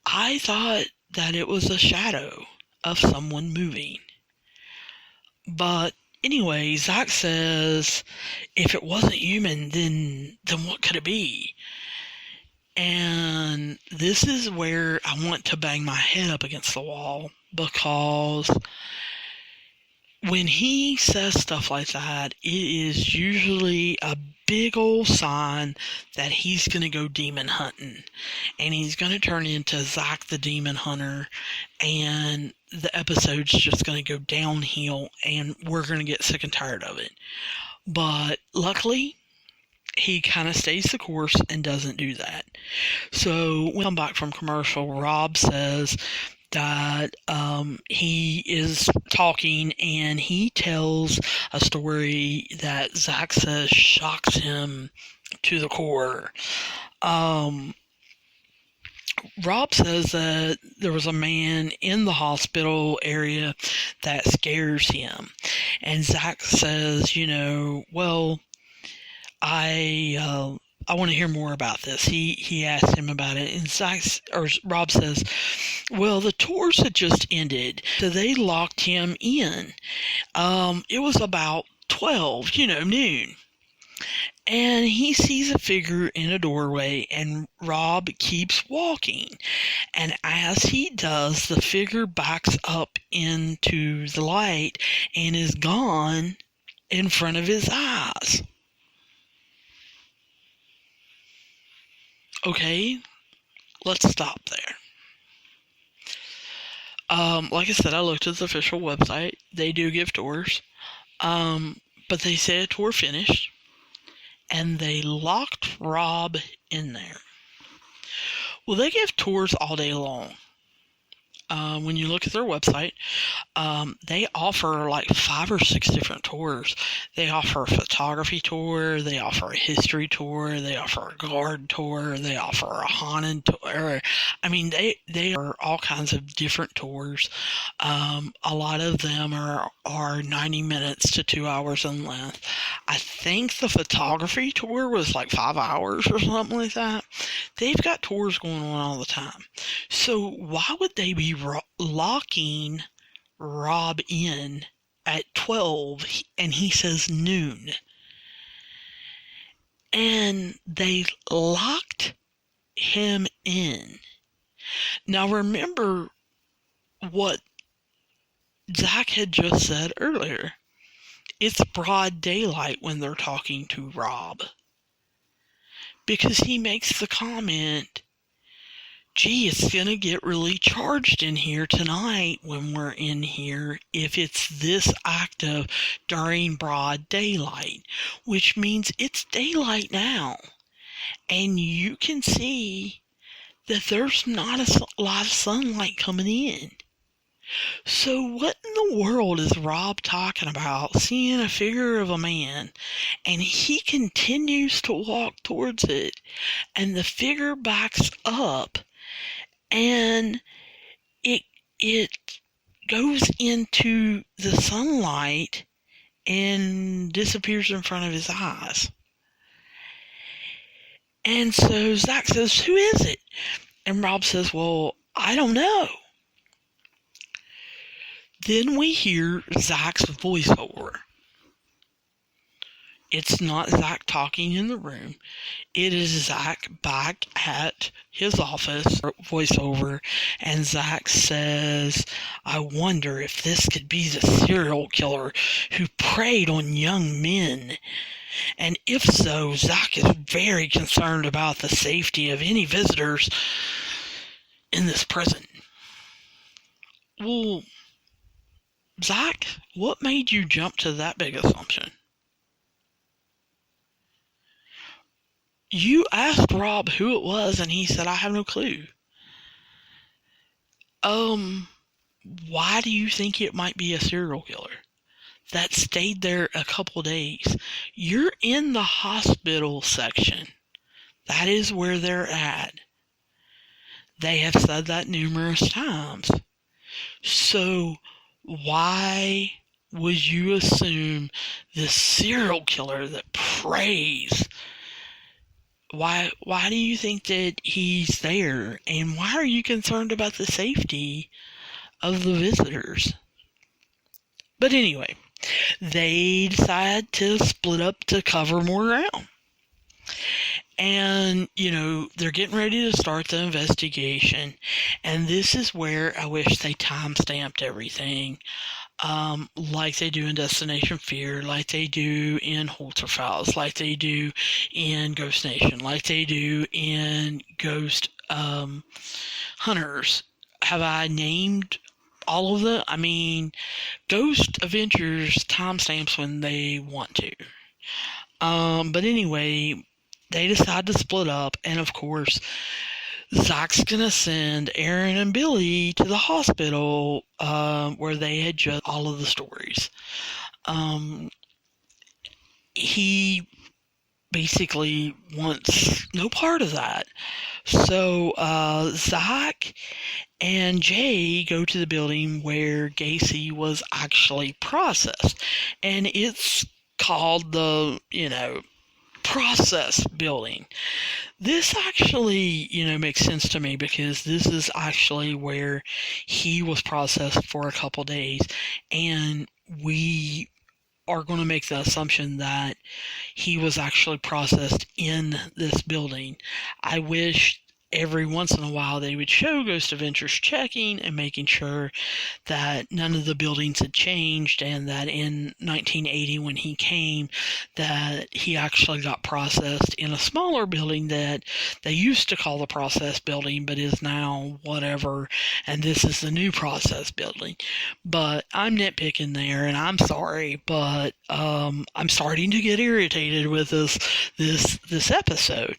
I thought that it was a shadow of someone moving. But Anyway, Zach says, if it wasn't human, then what could it be? And this is where I want to bang my head up against the wall, because when he says stuff like that, it is usually a big old sign that he's going to go demon hunting. And he's going to turn into Zach the Demon Hunter. And the episode's just going to go downhill. And we're going to get sick and tired of it. But luckily, he kind of stays the course and doesn't do that. So when we come back from commercial, Rob says that he is talking, and he tells a story that Zach says shocks him to the core. Rob says that there was a man in the hospital area that scares him. And Zach says, well, I want to hear more about this. He asked him about it, and Rob says, well, the tours had just ended, so they locked him in. It was about 12, noon. And he sees a figure in a doorway, and Rob keeps walking. And as he does, the figure backs up into the light and is gone in front of his eyes. Okay, let's stop there. Like I said, I looked at the official website. They do give tours. But they say a tour finished, and they locked Rob in there. Well, they give tours all day long. When you look at their website, they offer like 5 or 6 different tours. They offer a photography tour, they offer a history tour, they offer a garden tour, they offer a haunted tour. I mean, they are all kinds of different tours. A lot of them are 90 minutes to 2 hours in length. I think the photography tour was like 5 hours or something like that. They've got tours going on all the time. So why would they be locking Rob in at 12 and he says noon? And they locked him in. Now remember what Zach had just said earlier. It's broad daylight when they're talking to Rob. Because he makes the comment, gee, it's going to get really charged in here tonight when we're in here if it's this active during broad daylight, which means it's daylight now. And you can see that there's not a lot of sunlight coming in. So what in the world is Rob talking about, seeing a figure of a man, and he continues to walk towards it, and the figure backs up, and it goes into the sunlight and disappears in front of his eyes. And so Zach says, who is it? And Rob says, well, I don't know. Then we hear Zach's voiceover. It's not Zach talking in the room. It is Zach back at his office, voiceover, and Zach says, I wonder if this could be the serial killer who preyed on young men. And if so, Zach is very concerned about the safety of any visitors in this prison. Well, Zach, what made you jump to that big assumption? You asked Rob who it was, and he said, I have no clue. Why do you think it might be a serial killer that stayed there a couple days? You're in the hospital section. That is where they're at. They have said that numerous times. So why would you assume this serial killer that preys? Why do you think that he's there? And why are you concerned about the safety of the visitors? But anyway, they decide to split up to cover more ground. And, they're getting ready to start the investigation. And this is where I wish they time-stamped everything, like they do in Destination Fear, like they do in Holter Files, like they do in Ghost Nation, like they do in Ghost Hunters. Have I named all of them? I mean, Ghost Adventures timestamps when they want to. But anyway, they decide to split up, and of course, Zach's gonna send Aaron and Billy to the hospital, where they had just all of the stories. He basically wants no part of that. So Zach and Jay go to the building where Gacy was actually processed, and it's called the process building. This actually, makes sense to me, because this is actually where he was processed for a couple days, and we are going to make the assumption that he was actually processed in this building. I wish every once in a while they would show Ghost Adventures checking and making sure that none of the buildings had changed, and that in 1980 when he came, that he actually got processed in a smaller building that they used to call the process building but is now whatever, and this is the new process building. But I'm nitpicking there, and I'm sorry, but I'm starting to get irritated with this episode.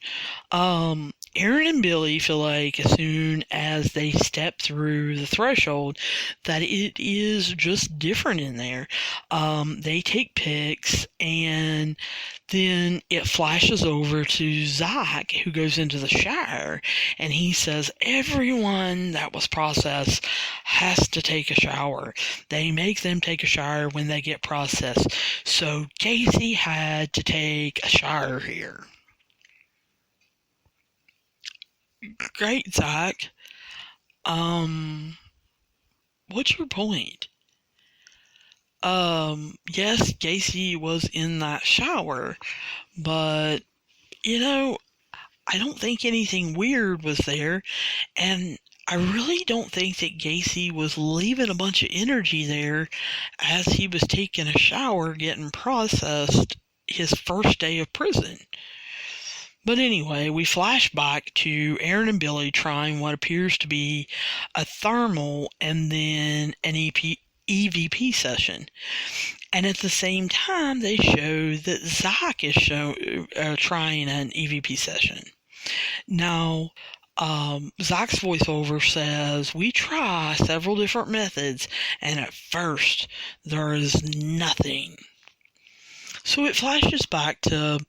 Aaron and Billy feel like as soon as they step through the threshold that it is just different in there. They take pics, and then it flashes over to Zach, who goes into the shower, and he says everyone that was processed has to take a shower. They make them take a shower when they get processed. So Gacy had to take a shower here. Great, Zach. What's your point? Yes, Gacy was in that shower, but, I don't think anything weird was there, and I really don't think that Gacy was leaving a bunch of energy there as he was taking a shower getting processed his first day of prison. But anyway, we flash back to Aaron and Billy trying what appears to be a thermal and then an EVP session. And at the same time, they show that Zach is trying an EVP session. Now, Zach's voiceover says, we try several different methods, and at first, there is nothing. So it flashes back to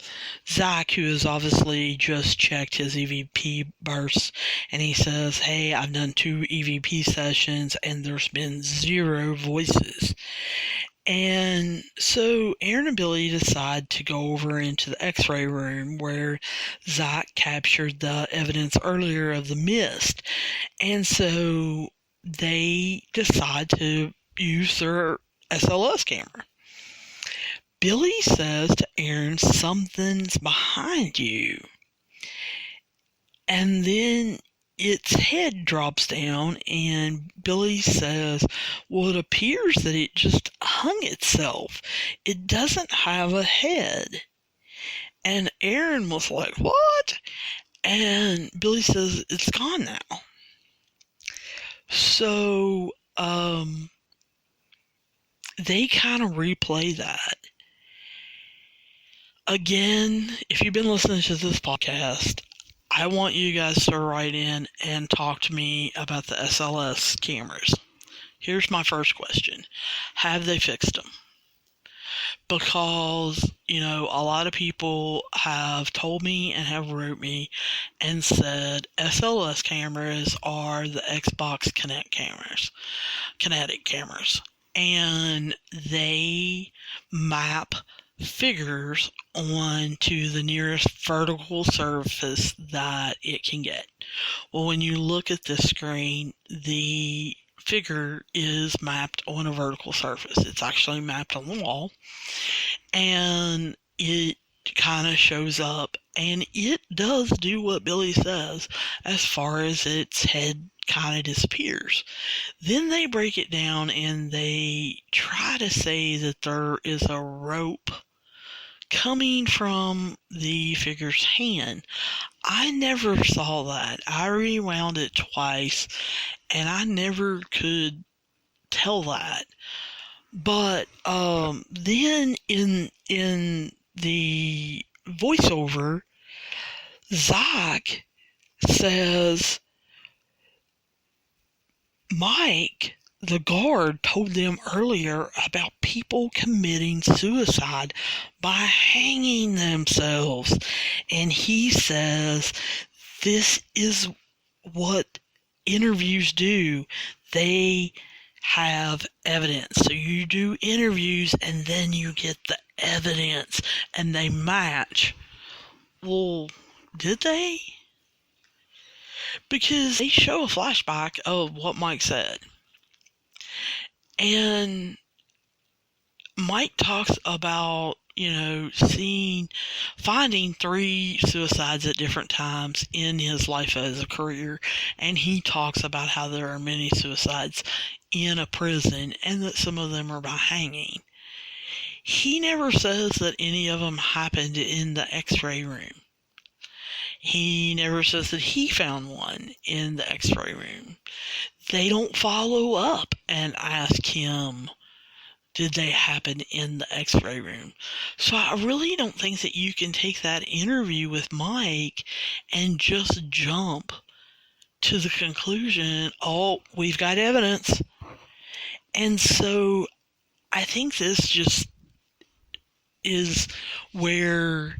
Zach, who has obviously just checked his EVP bursts, and he says, hey, I've done 2 EVP sessions, and there's been 0 voices. And so Aaron and Billy decide to go over into the x-ray room where Zach captured the evidence earlier of the mist. And so they decide to use their SLS camera. Billy says to Aaron, something's behind you. And then its head drops down, and Billy says, well, it appears that it just hung itself. It doesn't have a head. And Aaron was like, what? And Billy says, it's gone now. So, they kind of replay that. Again, if you've been listening to this podcast, I want you guys to write in and talk to me about the SLS cameras. Here's my first question. Have they fixed them? Because, a lot of people have told me and have wrote me and said SLS cameras are the Xbox Kinetic cameras. And they map figures onto the nearest vertical surface that it can get. Well, when you look at the screen, the figure is mapped on a vertical surface. It's actually mapped on the wall, and it kind of shows up, and it does do what Billy says as far as its head kind of disappears. Then they break it down and they try to say that there is a rope coming from the figure's hand. I never saw that. I rewound it twice and I never could tell that. But then in the voiceover, Zach says Mike, the guard, told them earlier about people committing suicide by hanging themselves. And he says this is what interviews do. They have evidence. So you do interviews and then you get the evidence and they match. Well, did they? Because they show a flashback of what Mike said. And Mike talks about, finding 3 suicides at different times in his life as a career. And he talks about how there are many suicides in a prison and that some of them are by hanging. He never says that any of them happened in the x-ray room. He never says that he found one in the x-ray room. They don't follow up and ask him, did they happen in the x-ray room? So I really don't think that you can take that interview with Mike and just jump to the conclusion, oh, we've got evidence. And so I think this just is where,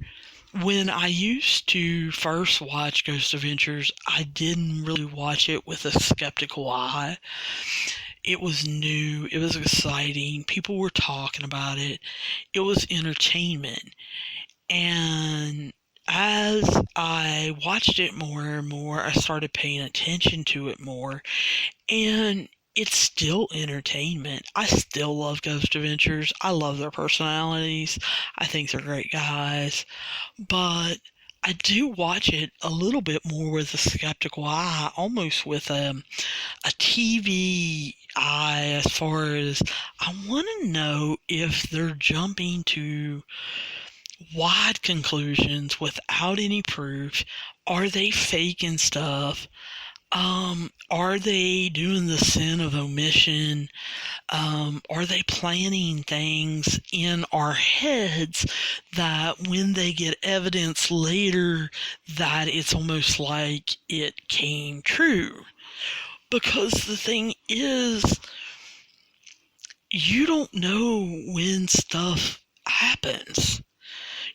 when I used to first watch Ghost Adventures, I didn't really watch it with a skeptical eye. It was new. It was exciting. People were talking about it. It was entertainment. And as I watched it more and more, I started paying attention to it more. And it's still entertainment. I still love Ghost Adventures. I love their personalities. I think they're great guys. But I do watch it a little bit more with a skeptical eye, almost with a TV eye, as far as I want to know if they're jumping to wide conclusions without any proof. Are they faking stuff? Are they doing the sin of omission? Are they planning things in our heads that when they get evidence later, that it's almost like it came true? Because the thing is, you don't know when stuff happens.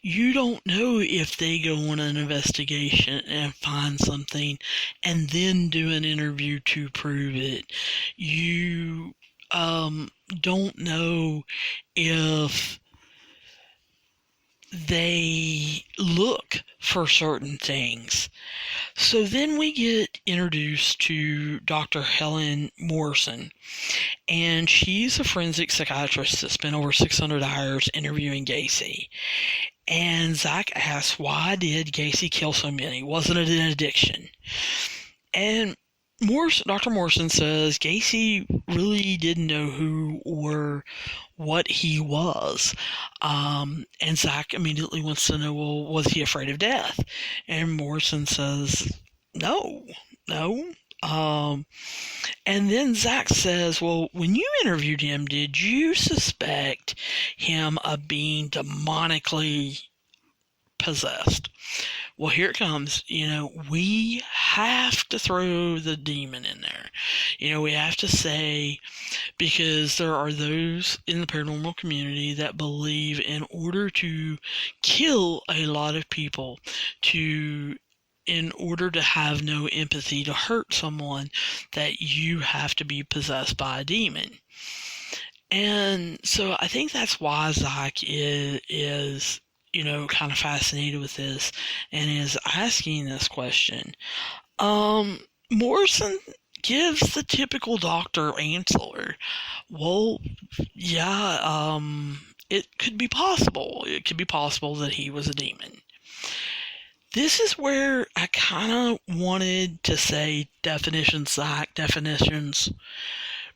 You don't know if they go on an investigation and find something and then do an interview to prove it. You don't know if they look for certain things. So then we get introduced to Dr. Helen Morrison, and she's a forensic psychiatrist that spent over 600 hours interviewing Gacy. And Zach asks, why did Gacy kill so many? Wasn't it an addiction? And Dr. Morrison says Gacy really didn't know who or what he was. And Zach immediately wants to know, well, was he afraid of death? And Morrison says, no. And then Zach says, well, when you interviewed him, did you suspect him of being demonically possessed? Well, here it comes. We have to throw the demon in there. We have to say, because there are those in the paranormal community that believe in order to kill a lot of people, in order to have no empathy to hurt someone, that you have to be possessed by a demon. And so I think that's why Zach is kind of fascinated with this and is asking this question. Morrison gives the typical doctor answer. Well, yeah, it could be possible. It could be possible that he was a demon. This is where I kind of wanted to say definitions, Zach, definitions,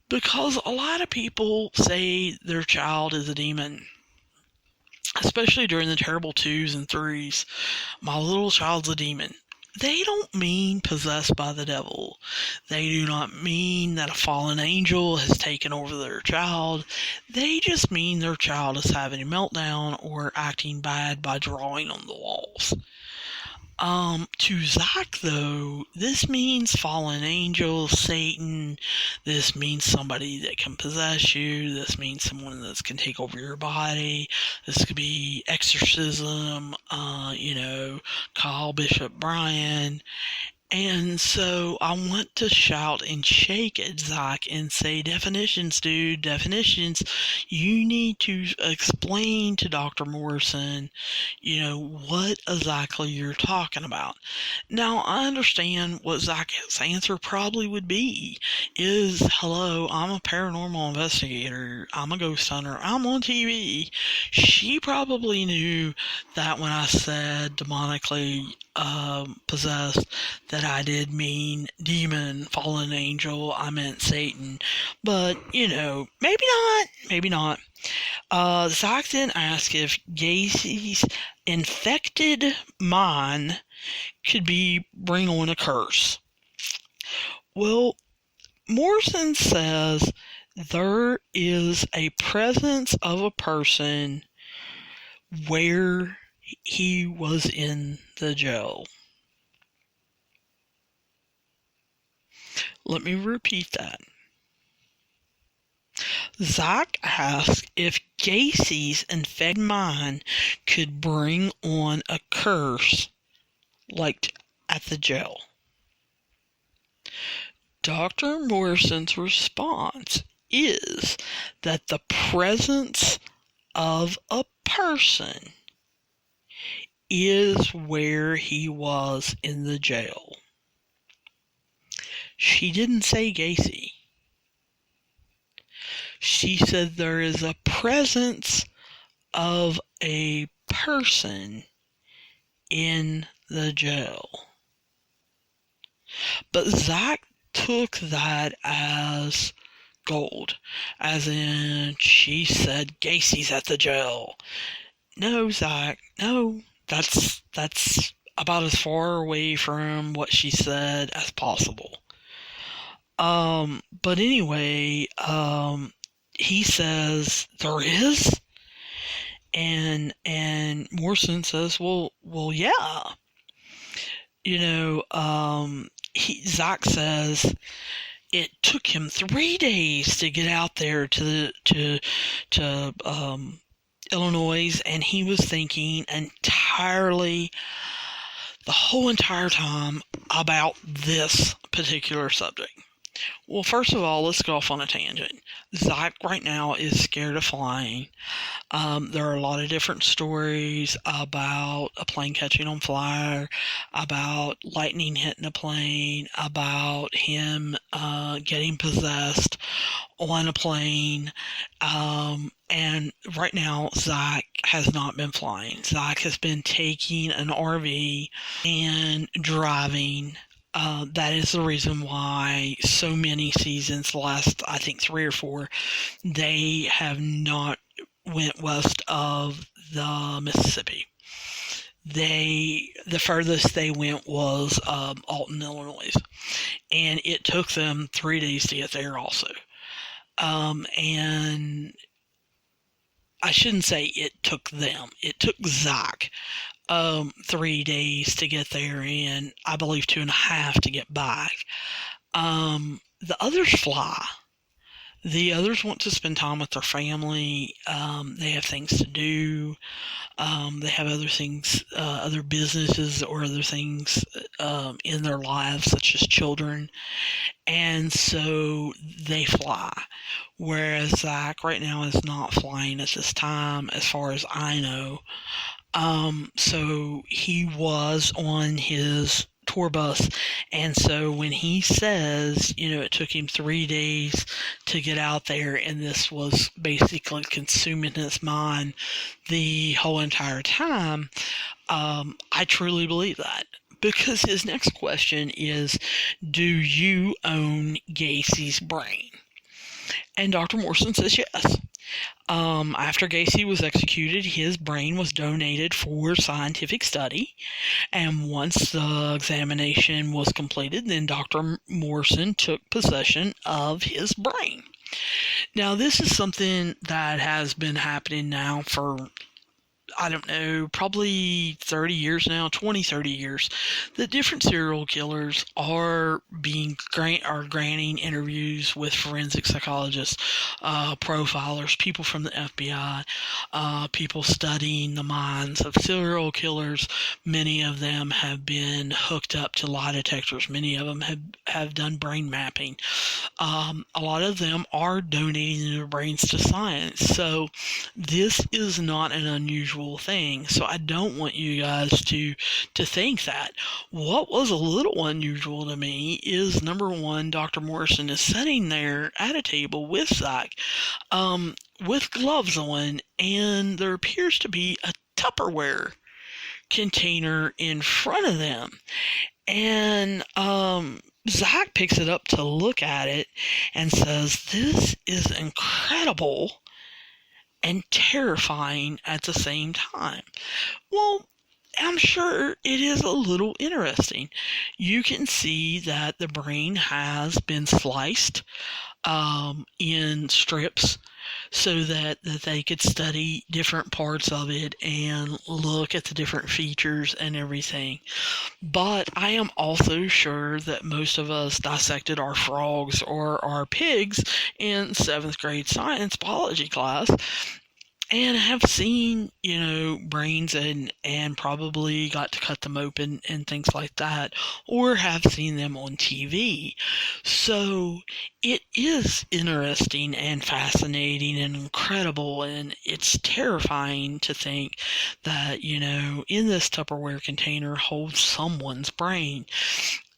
because a lot of people say their child is a demon, especially during the terrible 2s and 3s. My little child's a demon. They don't mean possessed by the devil. They do not mean that a fallen angel has taken over their child. They just mean their child is having a meltdown or acting bad by drawing on the walls. To Zach, though, this means fallen angels, Satan. This means somebody that can possess you. This means someone that can take over your body. This could be exorcism, Kyle Bishop Bryan. And so I want to shout and shake at Zach and say, definitions, dude, definitions. You need to explain to Dr. Morrison, what exactly you're talking about. Now, I understand what Zach's answer probably would be is, hello, I'm a paranormal investigator. I'm a ghost hunter. I'm on TV. She probably knew that when I said demonically possessed, that I did mean demon, fallen angel, I meant Satan. But, maybe not. Zach then asked if Gacy's infected mind could bring on a curse. Well, Morrison says there is a presence of a person where he was in the jail. Let me repeat that. Zach asked if Gacy's infected mind could bring on a curse like at the jail. Dr. Morrison's response is that the presence of a person is where he was in the jail. She didn't say Gacy. She said there is a presence of a person in the jail. But Zach took that as gold, as in she said Gacy's at the jail. No, Zach, no. That's about as far away from what she said as possible. But anyway, he says there is, and Morrison says, well, yeah. Zach says it took him 3 days to get out there to Illinois, and he was thinking entirely the whole entire time about this particular subject. Well, first of all, let's go off on a tangent. Zach right now is scared of flying. There are a lot of different stories about a plane catching on fire, about lightning hitting a plane, about him getting possessed on a plane. And right now, Zach has not been flying. Zach has been taking an RV and driving. That is the reason why so many seasons, the last, I think, 3 or 4, they have not went west of the Mississippi. The furthest they went was Alton, Illinois, and it took them 3 days to get there also. And I shouldn't say it took them. It took Zach 3 days to get there, and I believe 2.5 to get back. The others fly. The others want to spend time with their family. They have things to do. They have other things, other businesses or other things in their lives, such as children. And so they fly. Whereas Zach right now is not flying at this time, as far as I know. So he was on his tour bus. And so when he says, it took him 3 days to get out there, and this was basically consuming his mind the whole entire time, I truly believe that. Because his next question is, do you own Gacy's brain? And Dr. Morrison says yes. After Gacy was executed, his brain was donated for scientific study. And once the examination was completed, then Dr. Morrison took possession of his brain. Now, this is something that has been happening now for, I don't know, probably 30 years now, 20, 30 years, that different serial killers are granting interviews with forensic psychologists, profilers, people from the FBI, people studying the minds of serial killers. Many of them have been hooked up to lie detectors. Many of them have done brain mapping. A lot of them are donating their brains to science. So this is not an unusual thing. So I don't want you guys to think that. What was a little unusual to me is, number one, Dr. Morrison is sitting there at a table with Zach, with gloves on, and there appears to be a Tupperware container in front of them. And Zach picks it up to look at it and says, "This is incredible and terrifying at the same time." Well, I'm sure it is a little interesting. You can see that the brain has been sliced in strips so that they could study different parts of it and look at the different features and everything. But I am also sure that most of us dissected our frogs or our pigs in 7th grade science biology class, and have seen, brains and probably got to cut them open and things like that, or have seen them on TV. So it is interesting and fascinating and incredible, and it's terrifying to think that, in this Tupperware container holds someone's brain.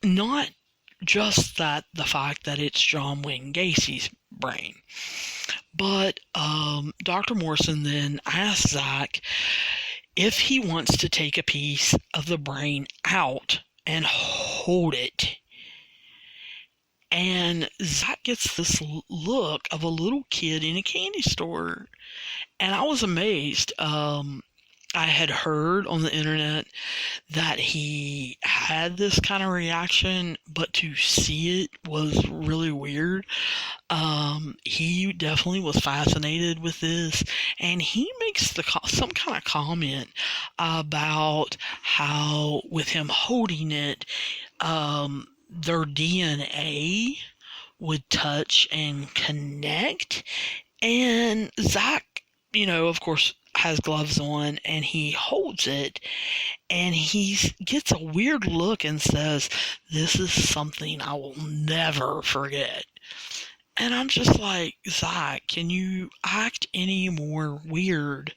Not just that, the fact that it's John Wayne Gacy's brain. But Dr. Morrison then asks Zach if he wants to take a piece of the brain out and hold it. And Zach gets this look of a little kid in a candy store. And I was amazed. I had heard on the internet that he had this kind of reaction, but to see it was really weird. He definitely was fascinated with this, and he makes some kind of comment about how, with him holding it, their DNA would touch and connect. And Zach, of course, has gloves on, and he holds it, and he gets a weird look and says, "This is something I will never forget." And I'm just like, Zach, can you act any more weird?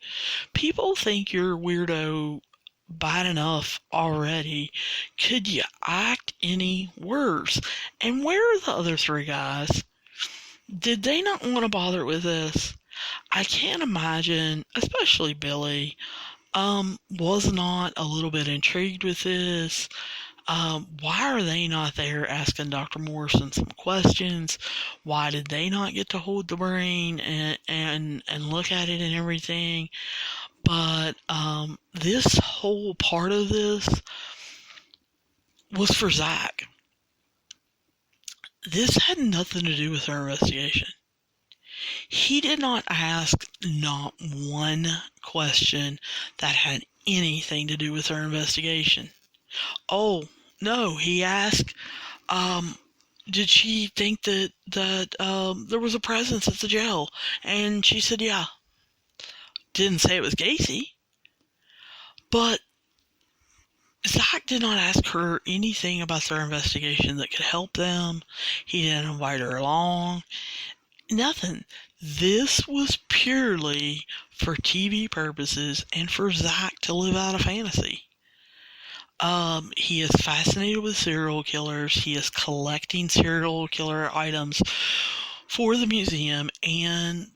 People think you're a weirdo bad enough already. Could you act any worse? And where are the other 3 guys? Did they not want to bother with this? I can't imagine, especially Billy, was not a little bit intrigued with this. Why are they not there asking Dr. Morrison some questions? Why did they not get to hold the brain and look at it and everything? But this whole part of this was for Zach. This had nothing to do with our investigation. He did not ask not one question that had anything to do with our investigation. Oh, no, he asked, did she think that there was a presence at the jail? And she said, yeah. Didn't say it was Gacy. But Zach did not ask her anything about their investigation that could help them. He didn't invite her along. Nothing. This was purely for TV purposes and for Zach to live out a fantasy. He is fascinated with serial killers. He is collecting serial killer items for the museum, and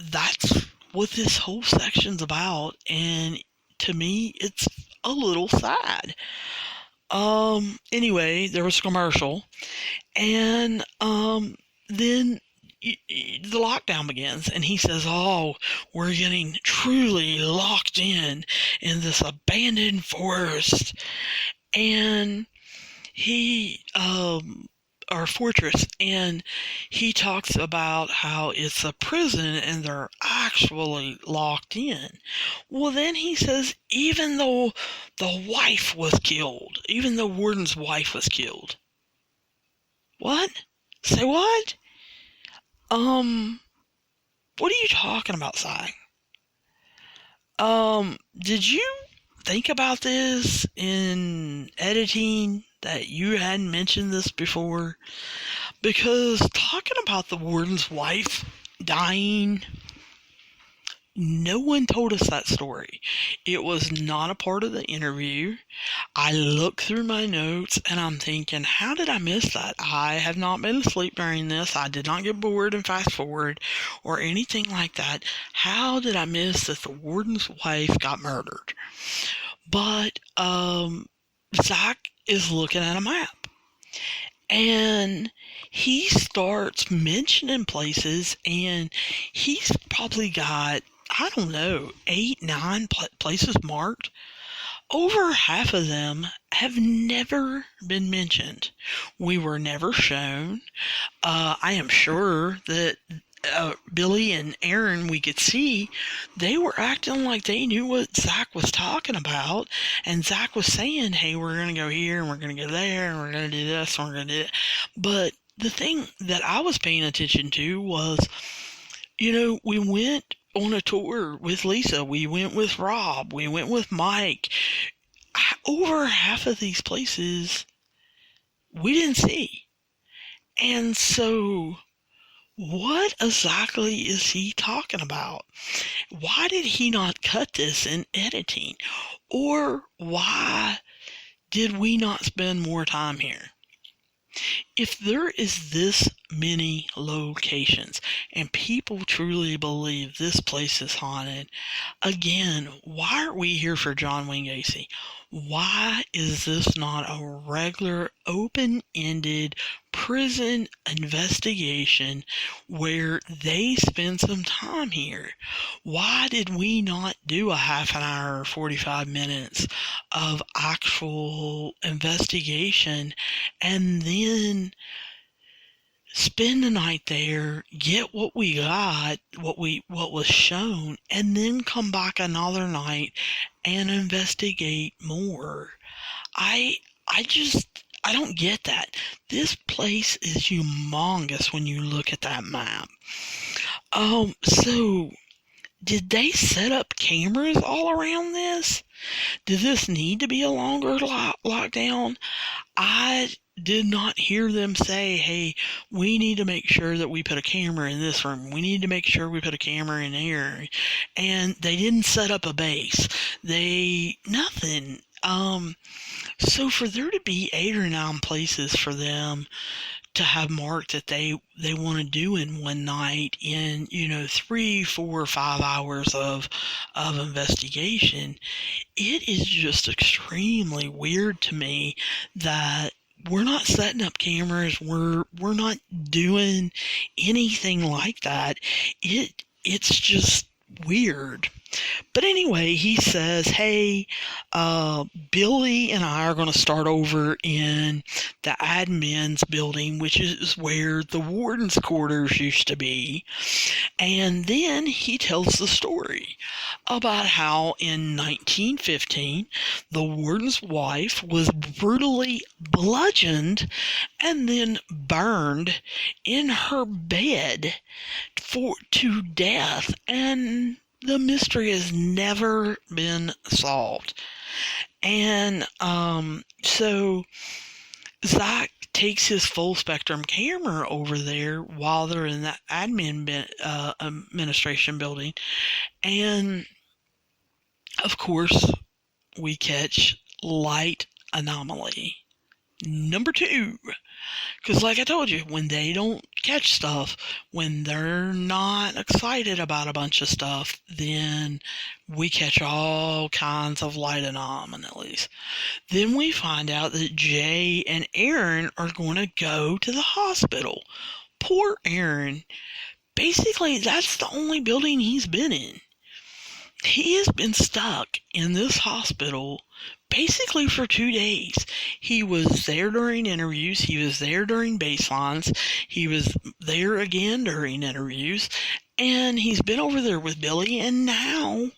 that's what this whole section's about. And to me, it's a little sad. Anyway, there was a commercial, and then the lockdown begins, and he says, "Oh, we're getting truly locked in this abandoned forest," and he our fortress, and he talks about how it's a prison and they're actually locked in. Well, then he says, even though the wife was killed, even the warden's wife was killed. What? Say what? What are you talking about, Si? Did you think about this in editing, that you hadn't mentioned this before? Because talking about the warden's wife dying, no one told us that story. It was not a part of the interview. I looked through my notes and I'm thinking, how did I miss that? I have not been asleep during this. I did not get bored and fast forward or anything like that. How did I miss that the warden's wife got murdered? But Zach is looking at a map, and he starts mentioning places, and he's probably got, I don't know, 8, 9 places marked. Over half of them have never been mentioned. We were never shown. I am sure that Billy and Aaron, we could see, they were acting like they knew what Zach was talking about. And Zach was saying, hey, we're going to go here, and we're going to go there, and we're going to do this, and we're going to do that. But the thing that I was paying attention to was, we went on a tour with Lisa. We went with Rob. We went with Mike. Over half of these places we didn't see. And so what exactly is he talking about? Why did he not cut this in editing? Or why did we not spend more time here? If there is this many locations and people truly believe this place is haunted, again, why aren't we here for John Wayne Gacy? Why is this not a regular, open-ended prison investigation where they spend some time here? Why did we not do a half an hour or 45 minutes of actual investigation and then spend the night there, get what we got, what was shown, and then come back another night and investigate more? I don't get that. This place is humongous when you look at that map. So did they set up cameras all around this? Did this need to be a longer lockdown? I did not hear them say, hey, we need to make sure that we put a camera in this room. We need to make sure we put a camera in here. And they didn't set up a base. Nothing. So for there to be 8 or 9 places for them to have marked that they want to do in one night in 3, 4, 5 hours of investigation, it is just extremely weird to me that we're not setting up cameras, we're not doing anything like that. It's just weird. But anyway, he says, hey, Billy and I are going to start over in the admin's building, which is where the warden's quarters used to be. And then he tells the story about how in 1915, the warden's wife was brutally bludgeoned and then burned in her bed to death. And the mystery has never been solved. And so Zach takes his full spectrum camera over there while they're in that administration building. And of course, we catch light anomaly. Number 2, because like I told you, when they don't catch stuff, when they're not excited about a bunch of stuff, then we catch all kinds of light anomalies. Then we find out that Jay and Aaron are going to go to the hospital. Poor Aaron. Basically, that's the only building he's been in. He has been stuck in this hospital basically for 2 days. He was there during interviews. He was there during baselines. He was there again during interviews. And he's been over there with Billy. And now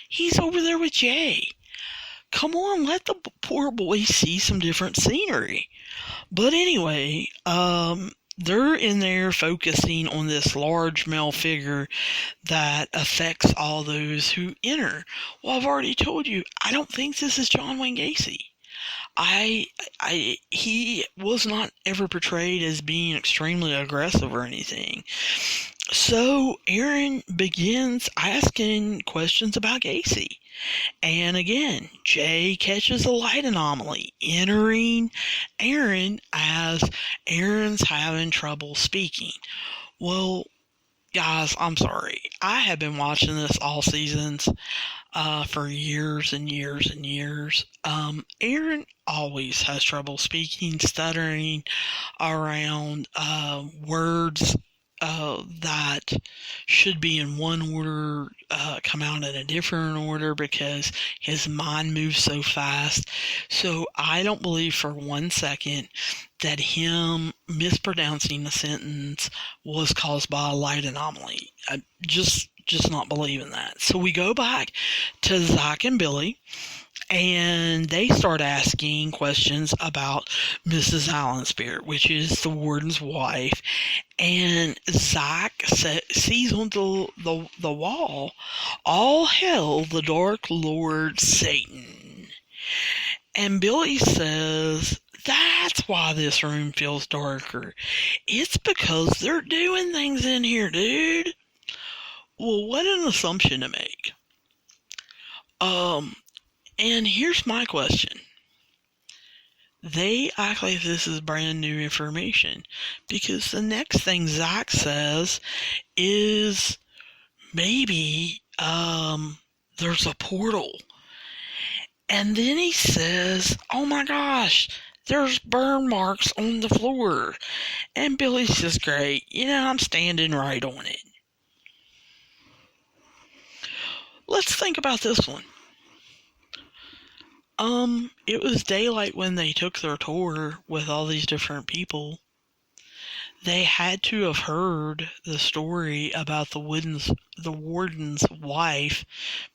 he's over there with Jay. Come on, let the poor boy see some different scenery. But anyway, they're in there focusing on this large male figure that affects all those who enter. Well, I've already told you, I don't think this is John Wayne Gacy. He was not ever portrayed as being extremely aggressive or anything. So Aaron begins asking questions about Gacy. And again, Jay catches a light anomaly, entering Aaron as Aaron's having trouble speaking. Well, guys, I'm sorry. I have been watching this all seasons for years and years and years. Aaron always has trouble speaking, stuttering around words that should be in one order come out in a different order because his mind moves so fast. So I don't believe for 1 second that him mispronouncing the sentence was caused by a light anomaly. I just not believing that. So we go back to Zach and Billy, and they start asking questions about Mrs. Allenspear, which is the warden's wife. And Zach sees on the wall, "All hail the Dark Lord Satan." And Billy says, "That's why this room feels darker. It's because they're doing things in here, dude." Well, what an assumption to make. And here's my question. They act like this is brand new information because the next thing Zach says is maybe there's a portal. And then he says, "Oh my gosh, there's burn marks on the floor." And Billy's just great. I'm standing right on it. Let's think about this one. It was daylight when they took their tour with all these different people. They had to have heard the story about the warden's wife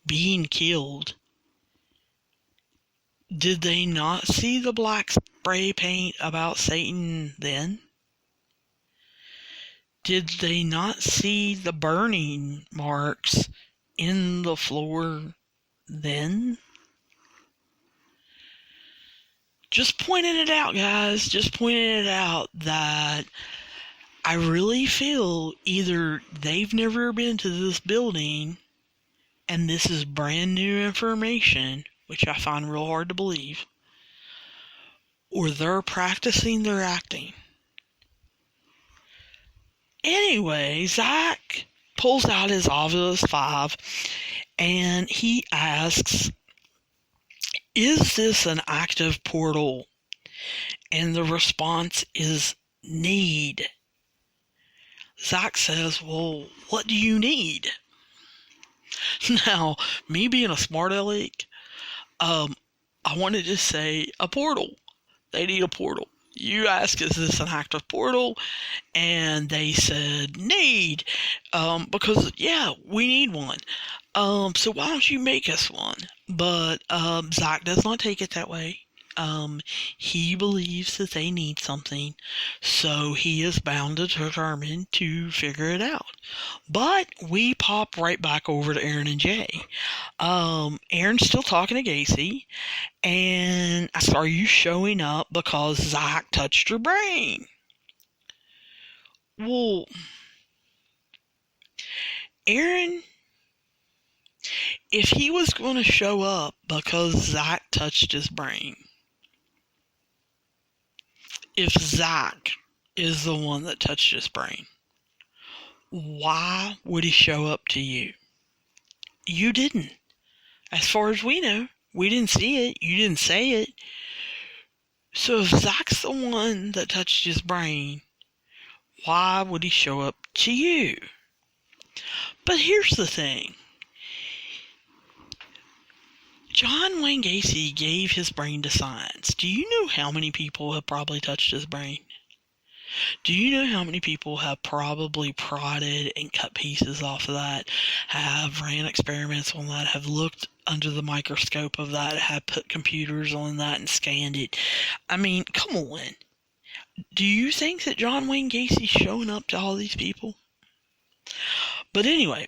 being killed. Did they not see the black spray paint about Satan then? Did they not see the burning marks in the floor then? Just pointing it out, guys. Just pointing it out that I really feel either they've never been to this building and this is brand new information, which I find real hard to believe, or they're practicing their acting. Anyway, Zach pulls out his Ovilus 5 and he asks, "Is this an active portal?" And the response is need. Zach says, "Well, what do you need?" Now, me being a smart aleck, I wanted to say a portal. They need a portal. You ask, "Is this an active portal?" And they said, "Need." Because, yeah, we need one. So why don't you make us one? But Zach does not take it that way. He believes that they need something, so he is bound and determined to figure it out. But we pop right back over to Aaron and Jay. Aaron's still talking to Gacy, and I said, "Are you showing up because Zach touched your brain?" Well, Aaron, if he was going to show up because Zach touched his brain, if Zach is the one that touched his brain, why would he show up to you? You didn't. As far as we know, we didn't see it. You didn't say it. So if Zach's the one that touched his brain, why would he show up to you? But here's the thing. John Wayne Gacy gave his brain to science. Do you know how many people have probably touched his brain? Do you know how many people have probably prodded and cut pieces off of that, have ran experiments on that, have looked under the microscope of that, have put computers on that and scanned it? I mean, come on. Do you think that John Wayne Gacy's showing up to all these people? But anyway,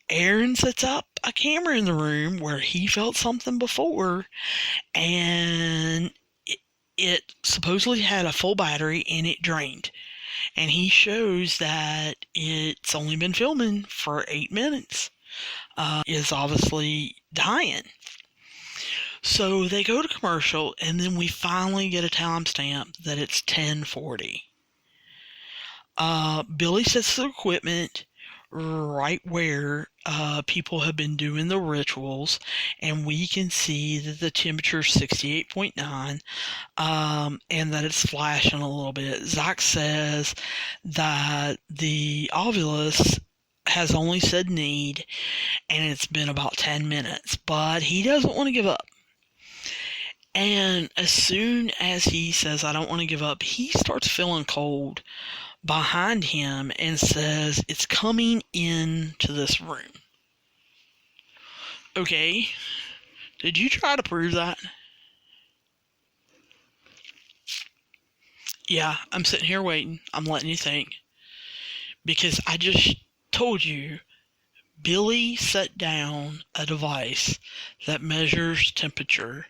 Aaron sets up a camera in the room where he felt something before, and it supposedly had a full battery and it drained. And he shows that it's only been filming for 8 minutes. Is obviously dying. So they go to commercial, and then we finally get a timestamp that it's 10:40. Billy sets the equipment right where people have been doing the rituals, and we can see that the temperature is 68.9, and that it's flashing a little bit. Zach says that the ovulus has only said need, and it's been about 10 minutes, but he doesn't want to give up. And as soon as he says, I don't want to give up, he starts feeling cold behind him and says, it's coming into this room. Okay, did you try to prove that? Yeah, I'm sitting here waiting. I'm letting you think. Because I just told you, Billy set down a device that measures temperature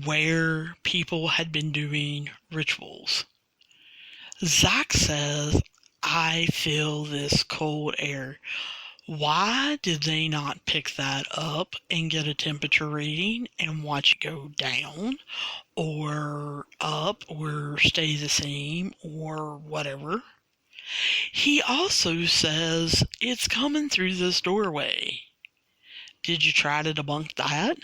where people had been doing rituals. Zach says, I feel this cold air. Why did they not pick that up and get a temperature reading and watch it go down or up or stay the same or whatever? He also says it's coming through this doorway. Did you try to debunk that?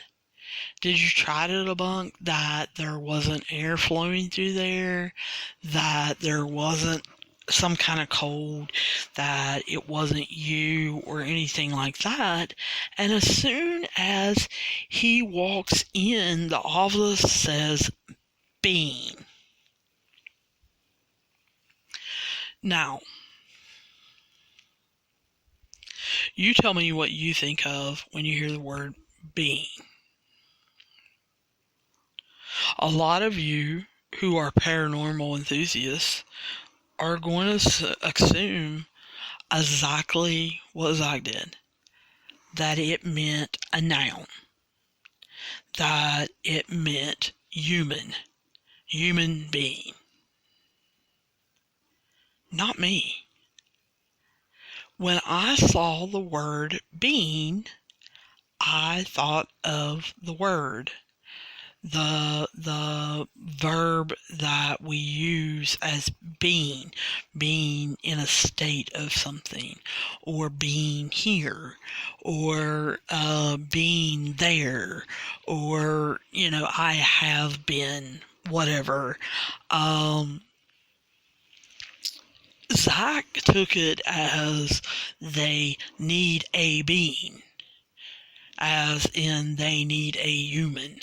Did you try to debunk that there wasn't air flowing through there, that there wasn't some kind of cold, that it wasn't you or anything like that? And as soon as he walks in, the ovulus says, bean. Now, you tell me what you think of when you hear the word bean. A lot of you who are paranormal enthusiasts are going to assume exactly what Zach did. That it meant a noun. That it meant human being. Not me. When I saw the word being, I thought of the word. The verb that we use as being in a state of something, or being here, or being there, or, I have been, whatever. Zach took it as they need a being, as in they need a human.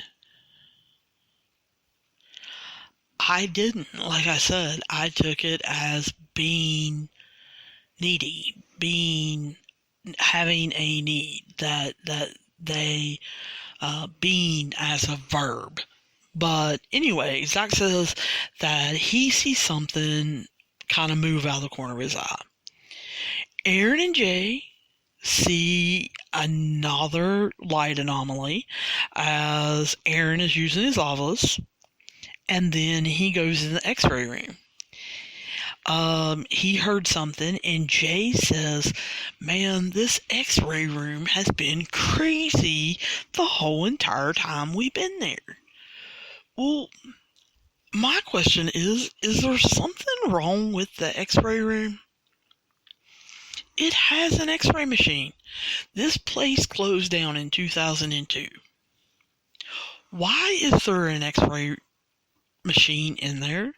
I didn't. Like I said, I took it as being needy, having a need, that they, being as a verb. But anyway, Zach says that he sees something kind of move out of the corner of his eye. Aaron and Jay see another light anomaly as Aaron is using his ovulus. And then he goes in the x-ray room. He heard something, and Jay says, man, this x-ray room has been crazy the whole entire time we've been there. Well, my question is there something wrong with the x-ray room? It has an x-ray machine. This place closed down in 2002. Why is there an x-ray machine in there?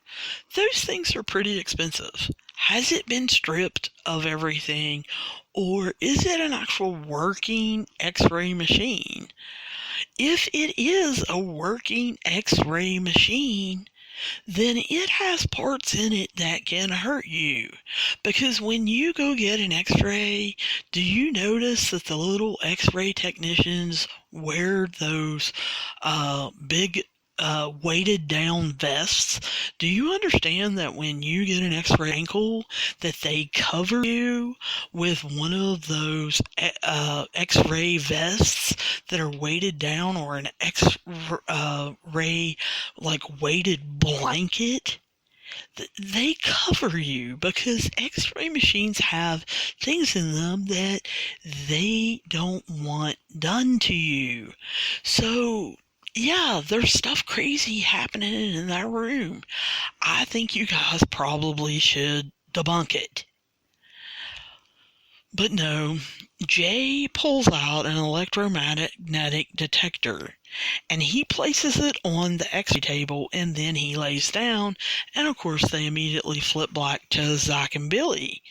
Those things are pretty expensive. Has it been stripped of everything, or is it an actual working x-ray machine? If it is a working x-ray machine, then it has parts in it that can hurt you. Because when you go get an x-ray, do you notice that the little x-ray technicians wear those big weighted down vests? Do you understand that when you get an x-ray ankle, that they cover you with one of those x-ray vests that are weighted down, or an x-ray like weighted blanket? They cover you because x-ray machines have things in them that they don't want done to you. So yeah, there's stuff crazy happening in that room. I think you guys probably should debunk it. But no, Jay pulls out an electromagnetic detector, and he places it on the x-ray table, and then he lays down, and of course they immediately flip back to Zach and Billy.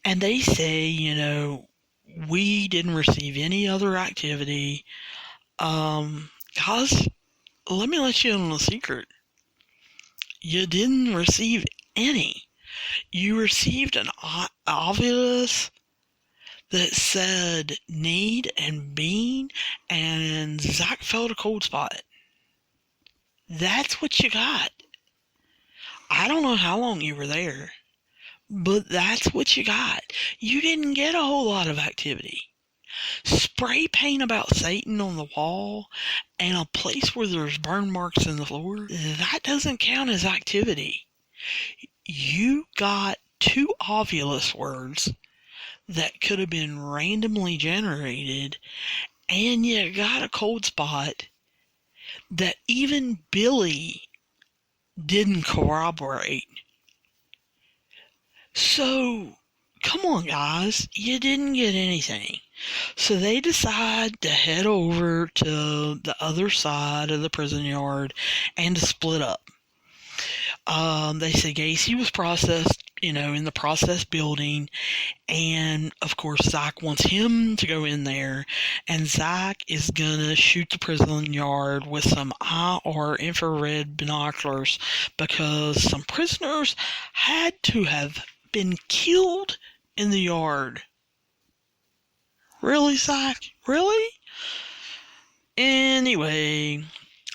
And they say, we didn't receive any other activity. Guys, let me let you in on a secret. You didn't receive any. You received an ovulus that said need and bean, and Zach felt a cold spot. That's what you got. I don't know how long you were there, but that's what you got. You didn't get a whole lot of activity. Spray paint about Satan on the wall and a place where there's burn marks in the floor, that doesn't count as activity. You got 2 ovulus words that could have been randomly generated, and you got a cold spot that even Billy didn't corroborate. So, come on guys, you didn't get anything. So they decide to head over to the other side of the prison yard and to split up. They say Gacy was processed, in the process building, and of course Zach wants him to go in there, and Zach is gonna shoot the prison yard with some IR infrared binoculars because some prisoners had to have been killed in the yard. Really, Zach? Really? Anyway,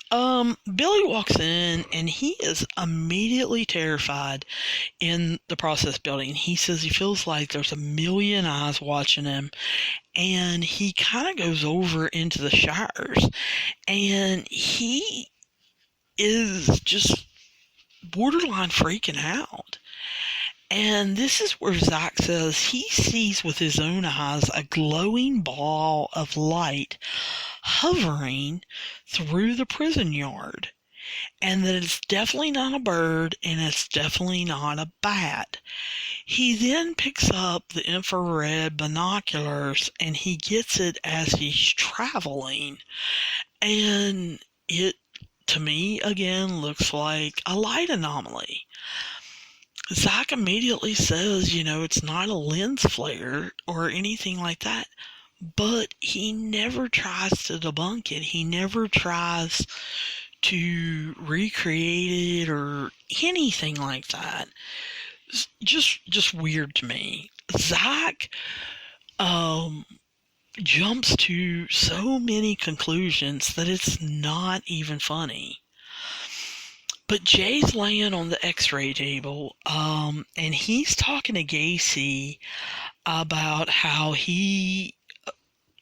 Billy walks in and he is immediately terrified in the process building. He says he feels like there's a million eyes watching him, and he kind of goes over into the showers, and he is just borderline freaking out. And this is where Zach says he sees with his own eyes a glowing ball of light hovering through the prison yard, and that it's definitely not a bird and it's definitely not a bat. He then picks up the infrared binoculars and he gets it as he's traveling, and it, to me, again looks like a light anomaly. Zach immediately says, it's not a lens flare or anything like that, but he never tries to debunk it. He never tries to recreate it or anything like that. It's just weird to me. Zach jumps to so many conclusions that it's not even funny. But Jay's laying on the x-ray table, and he's talking to Gacy about how he,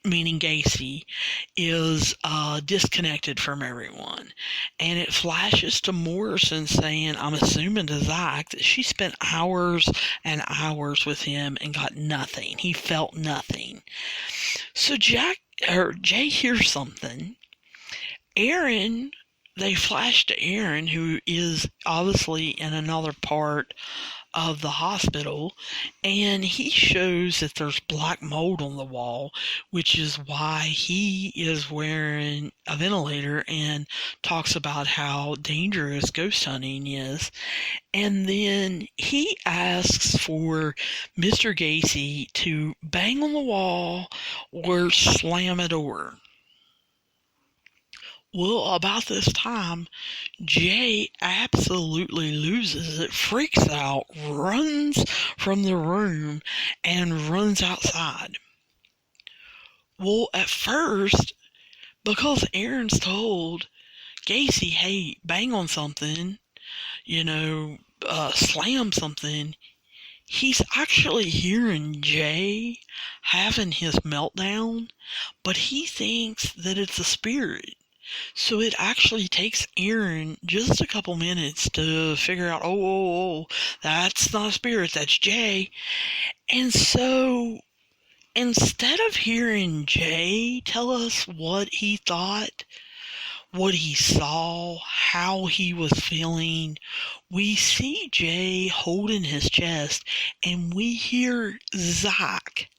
meaning Gacy, is disconnected from everyone. And it flashes to Morrison saying, I'm assuming to Zach, that she spent hours and hours with him and got nothing. He felt nothing. So Jay hears something. Aaron, they flash to Aaron, who is obviously in another part of the hospital, and he shows that there's black mold on the wall, which is why he is wearing a ventilator and talks about how dangerous ghost hunting is. And then he asks for Mr. Gacy to bang on the wall or slam a door. Well, about this time, Jay absolutely loses it, freaks out, runs from the room, and runs outside. Well, at first, because Aaron's told Gacy, hey, bang on something, slam something, he's actually hearing Jay having his meltdown, but he thinks that it's a spirit. So it actually takes Aaron just a couple minutes to figure out, oh, that's not a spirit, that's Jay. And so instead of hearing Jay tell us what he thought, what he saw, how he was feeling, we see Jay holding his chest, and we hear Zach.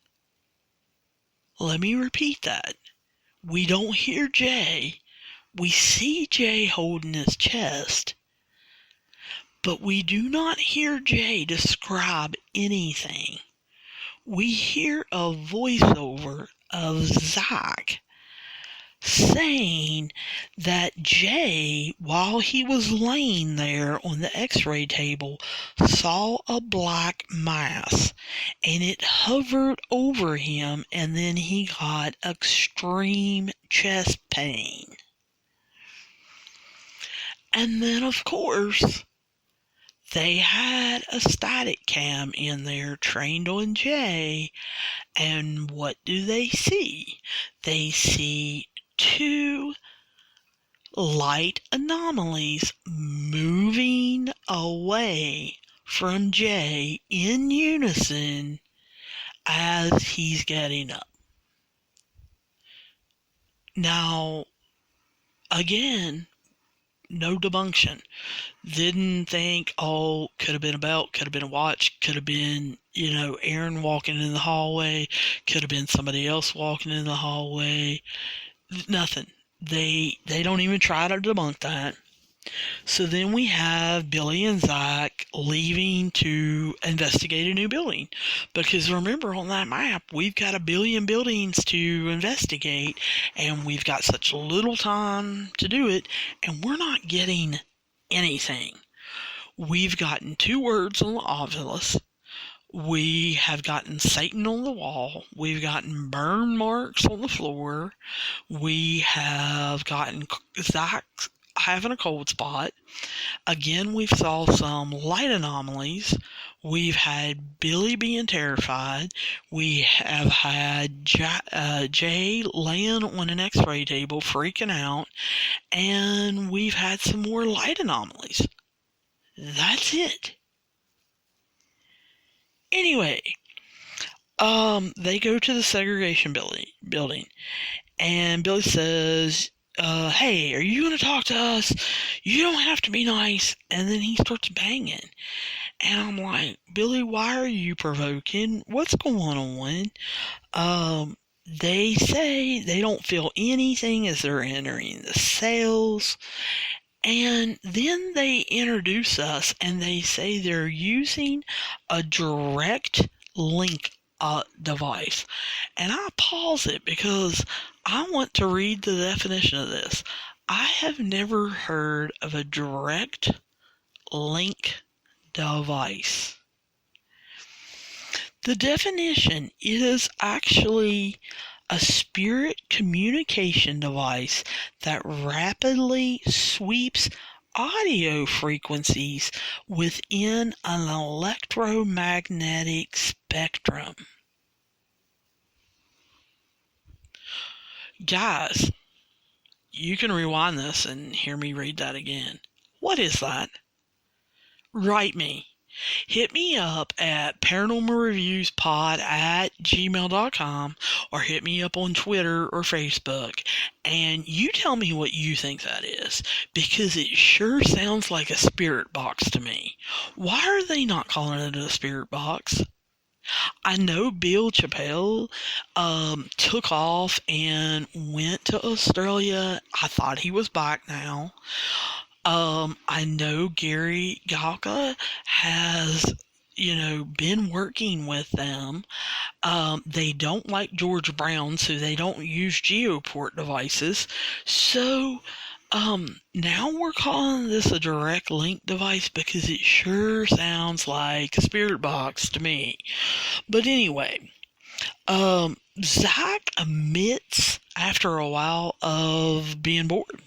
Let me repeat that. We don't hear Jay. We see Jay holding his chest, but we do not hear Jay describe anything. We hear a voiceover of Zach saying that Jay, while he was laying there on the x-ray table, saw a black mass, and it hovered over him, and then he got extreme chest pain. And then, of course, they had a static cam in there trained on Jay, and what do they see? They see two light anomalies moving away from Jay in unison as he's getting up. Now, again, no debunction. Didn't think, could have been a belt, could have been a watch, could have been, Aaron walking in the hallway, could have been somebody else walking in the hallway. Nothing. They don't even try to debunk that. So then we have Billy and Zach leaving to investigate a new building. Because remember, on that map, we've got 1 billion buildings to investigate, and we've got such little time to do it, and we're not getting anything. We've gotten 2 words on the obelisk. We have gotten Satan on the wall. We've gotten burn marks on the floor. We have gotten Zach having a cold spot. Again, we've saw some light anomalies. We've had Billy being terrified. We have had Jay laying on an x-ray table freaking out. And we've had some more light anomalies. That's it. Anyway, they go to the segregation building, and Billy says, hey, are you going to talk to us? You don't have to be nice. And then he starts banging. And I'm like, Billy, why are you provoking? What's going on? They say they don't feel anything as they're entering the cells. And then they introduce us, and they say they're using a direct link device. And I pause it because I want to read the definition of this. I have never heard of a direct link device. The definition is actually a spirit communication device that rapidly sweeps audio frequencies within an electromagnetic spectrum. Guys, you can rewind this and hear me read that again. What is that? Write me. hit me up at paranormalreviewspod@gmail.com or hit me up on Twitter or Facebook, and you tell me what you think that is, because it sure sounds like a spirit box to me. Why are they not calling it a spirit box? I know Bill Chappelle took off and went to Australia. I thought he was back now. I know Gary Galka has, been working with them. They don't like George Brown, so they don't use Geoport devices. So, now we're calling this a direct link device because it sure sounds like a spirit box to me. But anyway, Zach admits after a while of being bored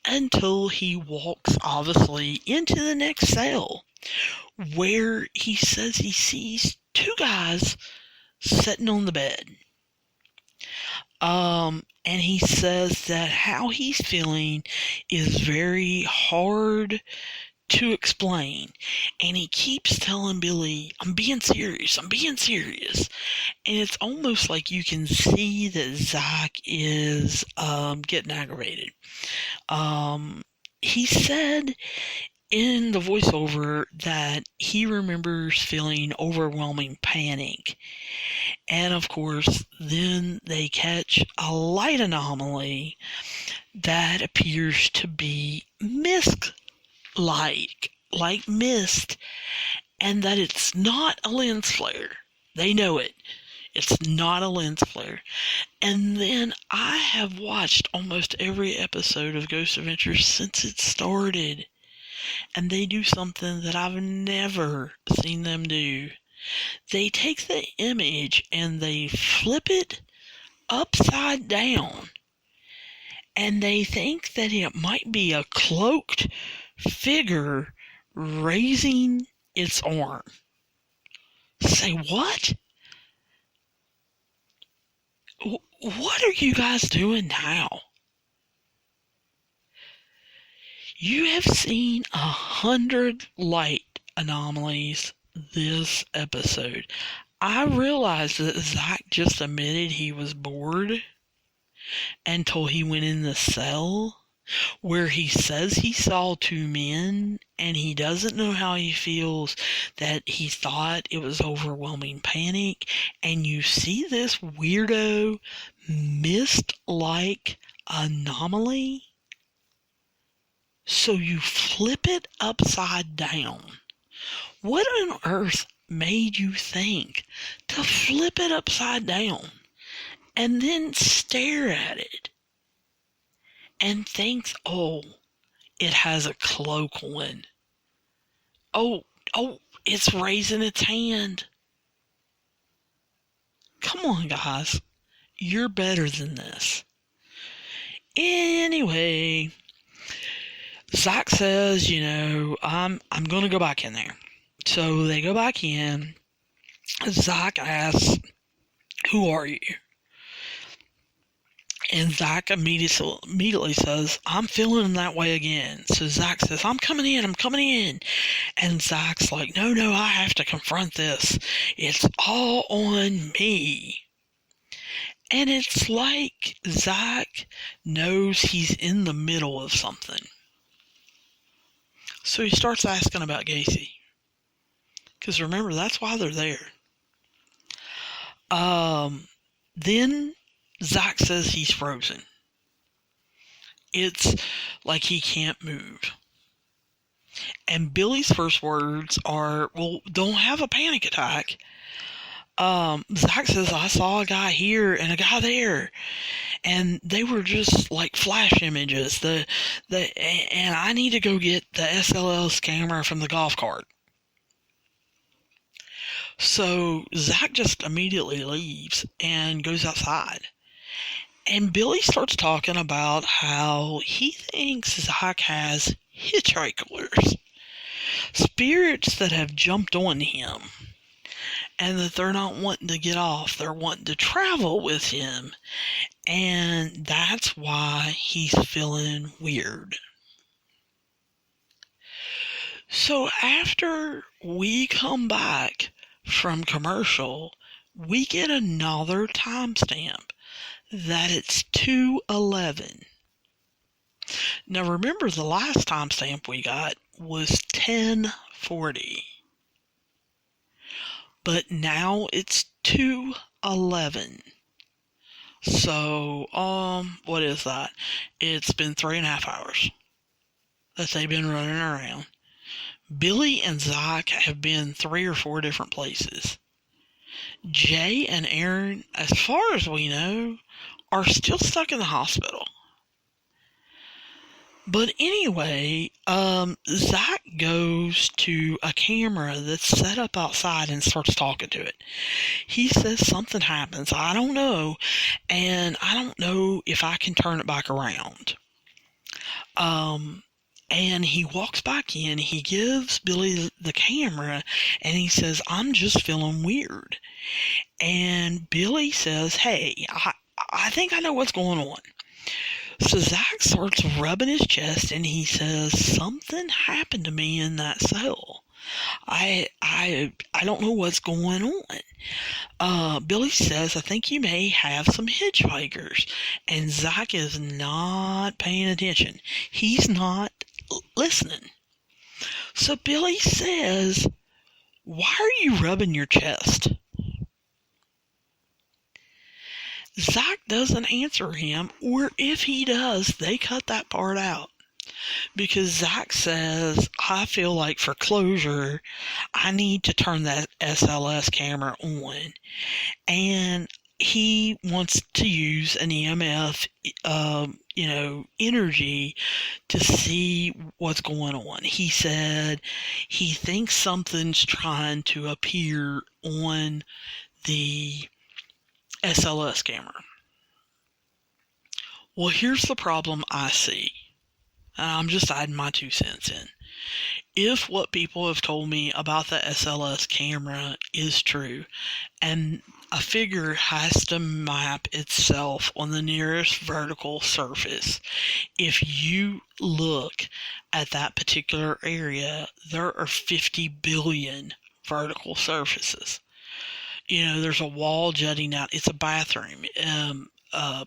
until he walks, obviously, into the next cell where he says he sees two guys sitting on the bed. And he says that how he's feeling is very hard to explain. And he keeps telling Billy, I'm being serious. And it's almost like you can see that Zach is getting aggravated. He said in the voiceover that he remembers feeling overwhelming panic. And of course, then they catch a light anomaly that appears to be mist-like, like mist, and that it's not a lens flare. They know it. It's not a lens flare. And then I have watched almost every episode of Ghost Adventures since it started. And they do something that I've never seen them do. They take the image and they flip it upside down. And they think that it might be a cloaked figure raising its arm. Say what? What are you guys doing now? You have seen 100 light anomalies this episode. I realized that Zach just admitted he was bored until he went in the cell where he says he saw two men and he doesn't know how he feels, that he thought it was overwhelming panic, and you see this weirdo mist-like anomaly. So you flip it upside down. What on earth made you think to flip it upside down and then stare at it and think, oh, it has a cloak on. Oh, it's raising its hand. Come on, guys. You're better than this. Anyway, Zach says, I'm going to go back in there. So they go back in. Zach asks, who are you? And Zach immediately says, I'm feeling that way again. So Zach says, I'm coming in. And Zach's like, no, I have to confront this. It's all on me. And it's like Zach knows he's in the middle of something. So he starts asking about Gacy. Because remember, that's why they're there. Then Zach says he's frozen. It's like he can't move. And Billy's first words are, well, don't have a panic attack. Zach says, I saw a guy here and a guy there. And they were just like flash images. And I need to go get the SLS camera from the golf cart. So Zach just immediately leaves and goes outside. And Billy starts talking about how he thinks Zach has hitchhikers, spirits that have jumped on him, and that they're not wanting to get off. They're wanting to travel with him. And that's why he's feeling weird. So after we come back from commercial, we get another timestamp that it's 2:11. Now remember, the last timestamp we got was 10:40. But now it's 2:11. So, what is that? It's been 3.5 hours that they've been running around. Billy and Zach have been 3 or 4 different places. Jay and Aaron, as far as we know, are still stuck in the hospital. But anyway, Zach goes to a camera that's set up outside and starts talking to it. He says something happens, I don't know, and I don't know if I can turn it back around. And he walks back in, he gives Billy the camera, and he says, I'm just feeling weird. And Billy says, hey, I think I know what's going on. So Zach starts rubbing his chest, and he says, something happened to me in that cell. I don't know what's going on. Billy says, I think you may have some hitchhikers. And Zach is not paying attention. He's not listening. So Billy says, why are you rubbing your chest? Zach doesn't answer him, or if he does, they cut that part out. Because Zach says, I feel like for closure, I need to turn that SLS camera on. And he wants to use an EMF, energy to see what's going on. He said he thinks something's trying to appear on the SLS camera. Well, here's the problem I see. I'm just adding my 2 cents in. If what people have told me about the SLS camera is true, and a figure has to map itself on the nearest vertical surface, if you look at that particular area, there are 50 billion vertical surfaces. There's a wall jutting out. It's a bathroom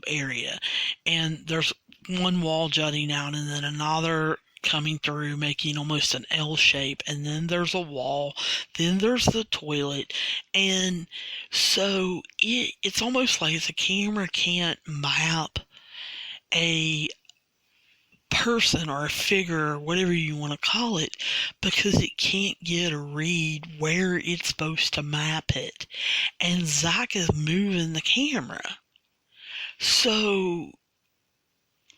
area, and there's one wall jutting out, and then another coming through, making almost an L shape, and then there's a wall, then there's the toilet, and so it's almost like the camera can't map a person or a figure or whatever you want to call it, because it can't get a read where it's supposed to map it. And Zach is moving the camera. So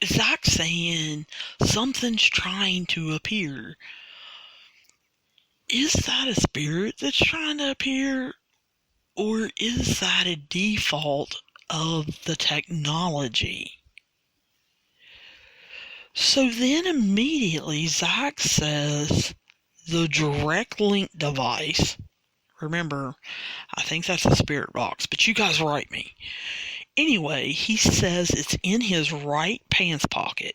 Zach's saying something's trying to appear. Is that a spirit that's trying to appear? Or is that a default of the technology? So then immediately Zach says the direct link device, remember, I think that's a spirit box, but you guys write me. Anyway, he says it's in his right pants pocket.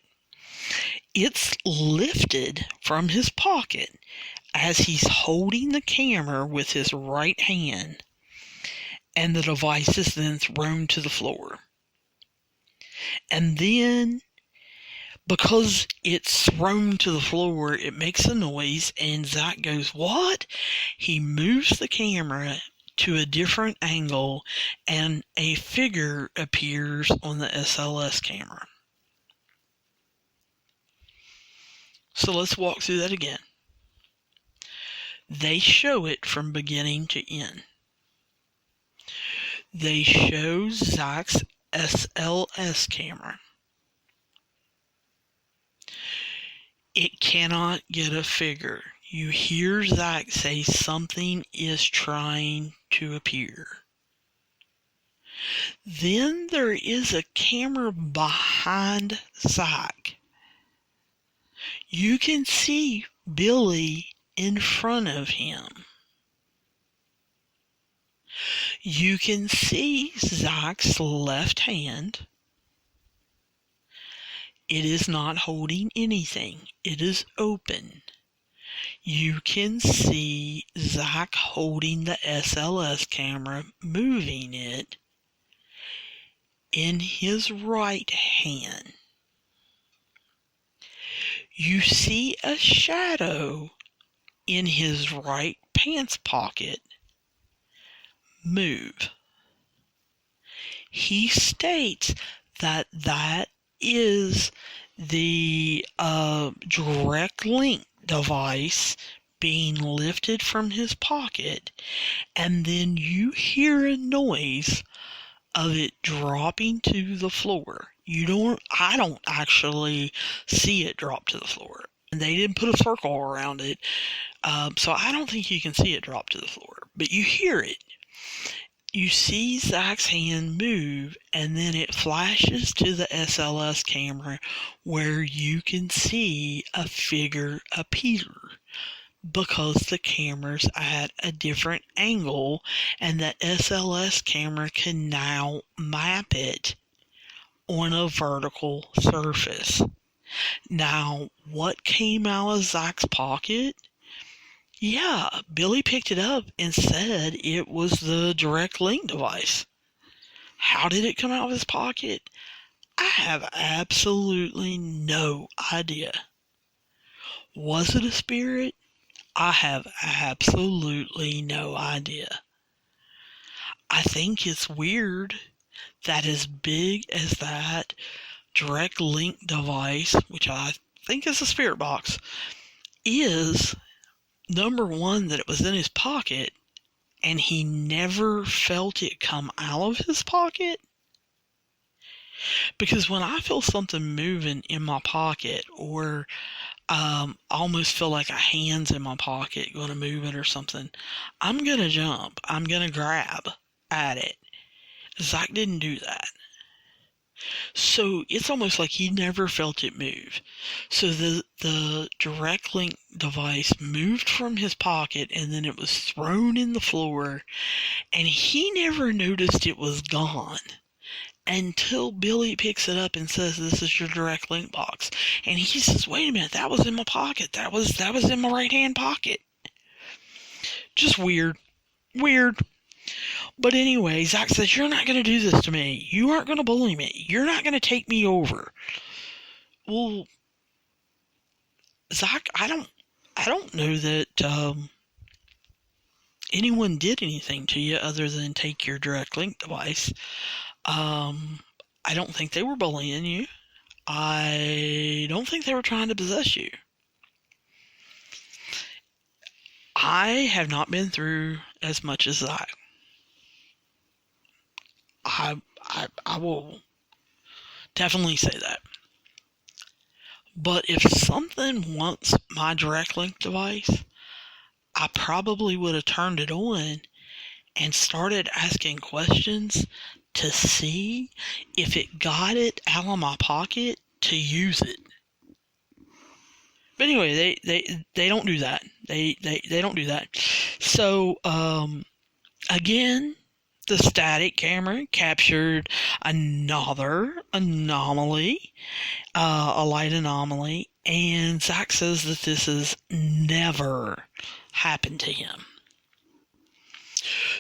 It's lifted from his pocket as he's holding the camera with his right hand, and the device is then thrown to the floor. And then, because it's thrown to the floor, it makes a noise, and Zach goes, what? He moves the camera to a different angle, and a figure appears on the SLS camera. So let's walk through that again. They show it from beginning to end. They show Zach's SLS camera. It cannot get a figure. You hear Zach say something is trying to appear. Then there is a camera behind Zach. You can see Billy in front of him. You can see Zach's left hand. It is not holding anything. It is open. you can see Zach holding the SLS camera, moving it in his right hand. You see a shadow in his right pants pocket move. He states that that is the direct link device being lifted from his pocket, and then you hear a noise of it dropping to the floor. I don't actually see it drop to the floor. And they didn't put a circle around it, so I don't think you can see it drop to the floor. But you hear it. You see Zach's hand move, and then it flashes to the SLS camera where you can see a figure appear because the camera's at a different angle, and the SLS camera can now map it on a vertical surface. Now, what came out of Zach's pocket? Yeah, Billy picked it up and said it was the direct link device. How did it come out of his pocket? I have absolutely no idea. Was it a spirit? I have absolutely no idea. I think it's weird that as big as that direct link device, which I think is a spirit box, is, number one, that it was in his pocket and he never felt it come out of his pocket. Because when I feel something moving in my pocket, or I almost feel like a hand's in my pocket going to move it or something, I'm going to jump. I'm going to grab at it. Zach didn't do that. So it's almost like he never felt it move. So the direct link device moved from his pocket, and then it was thrown in the floor, and he never noticed it was gone until Billy picks it up and says, "This is your direct link box." And he says, "Wait a minute, that was in my pocket. That was in my right hand pocket." Just weird. But anyway, Zach says, "You're not going to do this to me. You aren't going to bully me. You're not going to take me over." Well, Zach, I don't know that anyone did anything to you other than take your direct link device. I don't think they were bullying you. I don't think they were trying to possess you. I have not been through as much as Zach. I will definitely say that. But if something wants my direct link device, I probably would have turned it on and started asking questions to see if it got it out of my pocket to use it. But anyway, they don't do that. They don't do that. So again, the static camera captured another anomaly, a light anomaly, and Zach says that this has never happened to him.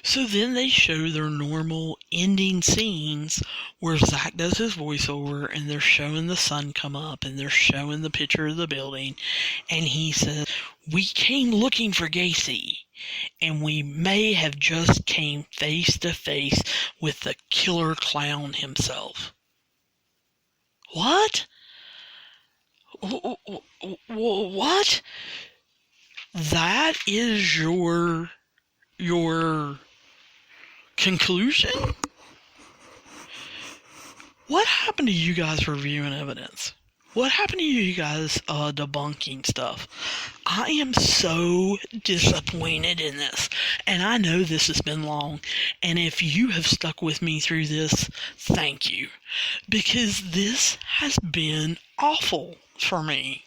So then they show their normal ending scenes where Zach does his voiceover, and they're showing the sun come up, and they're showing the picture of the building, and he says, "We came looking for Gacy, and we may have just came face to face with the killer clown himself." What? What? That is your conclusion? What happened to you guys reviewing evidence? What happened to you guys debunking stuff? I am so disappointed in this. And I know this has been long. And if you have stuck with me through this, thank you. Because this has been awful for me.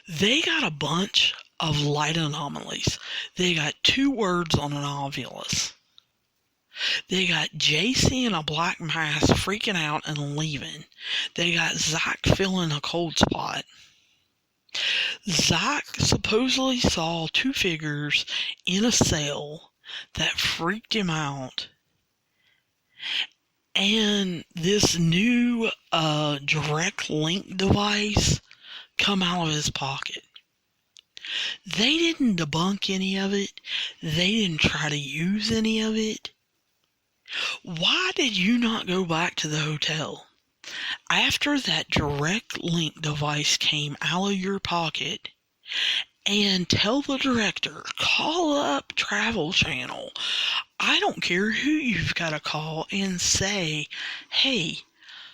They got a bunch of light anomalies. They got 2 words on an ovulus. They got Gacy in a black mask freaking out and leaving. They got Zach feeling a cold spot. Zach supposedly saw two figures in a cell that freaked him out. And this new direct link device come out of his pocket. They didn't debunk any of it. They didn't try to use any of it. Why did you not go back to the hotel after that direct link device came out of your pocket and tell the director, call up Travel Channel? I don't care who you've got to call and say, hey,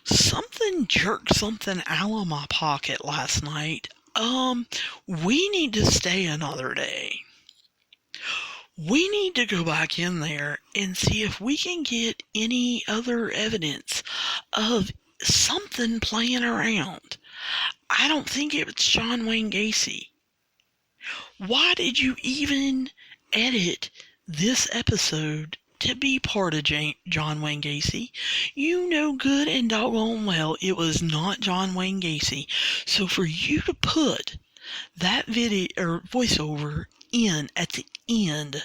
something jerked something out of my pocket last night. We need to stay another day. We need to go back in there and see if we can get any other evidence of something playing around. I don't think it's John Wayne Gacy. Why did you even edit this episode to be part of John Wayne Gacy? You know good and doggone well it was not John Wayne Gacy. So for you to put that video or voiceover in at the end,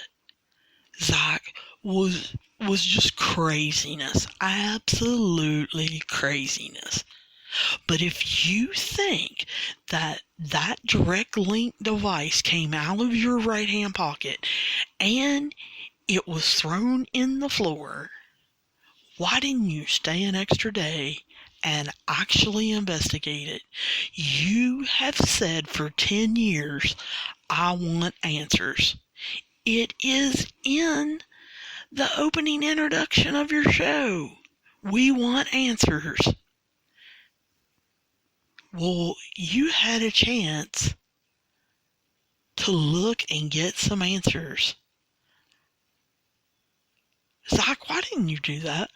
Zach, was just craziness. Absolutely craziness. But if you think that that direct link device came out of your right hand pocket and it was thrown in the floor, why didn't you stay an extra day and actually investigate it? You have said for 10 years, I want answers. It is in the opening introduction of your show. We want answers. Well, you had a chance to look and get some answers. Zach, why didn't you do that?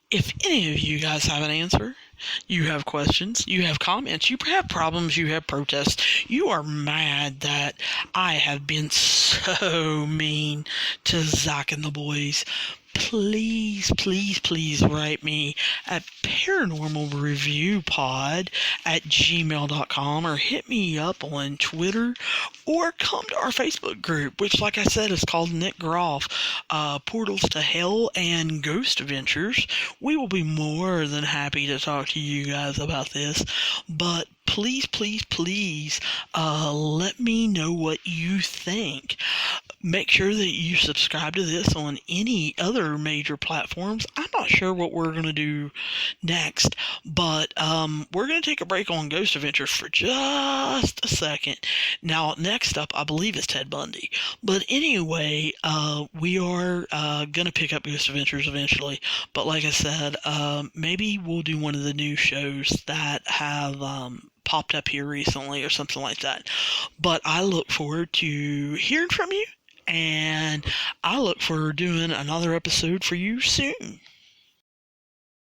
If any of you guys have an answer, you have questions, you have comments, you have problems, you have protests, you are mad that I have been so mean to Zach and the boys, please, please, please write me at paranormalreviewpod@gmail.com or hit me up on Twitter or come to our Facebook group, which, like I said, is called Nick Groff, Portals to Hell and Ghost Adventures. We will be more than happy to talk to you guys about this, but please, please, please let me know what you think. Make sure that you subscribe to this on any other major platforms. I'm not sure what we're going to do next, but we're going to take a break on Ghost Adventures for just a second. Now, next up, I believe it's Ted Bundy. But anyway, we are going to pick up Ghost Adventures eventually. But like I said, maybe we'll do one of the new shows that have popped up here recently or something like that. But I look forward to hearing from you, and I look forward to doing another episode for you soon.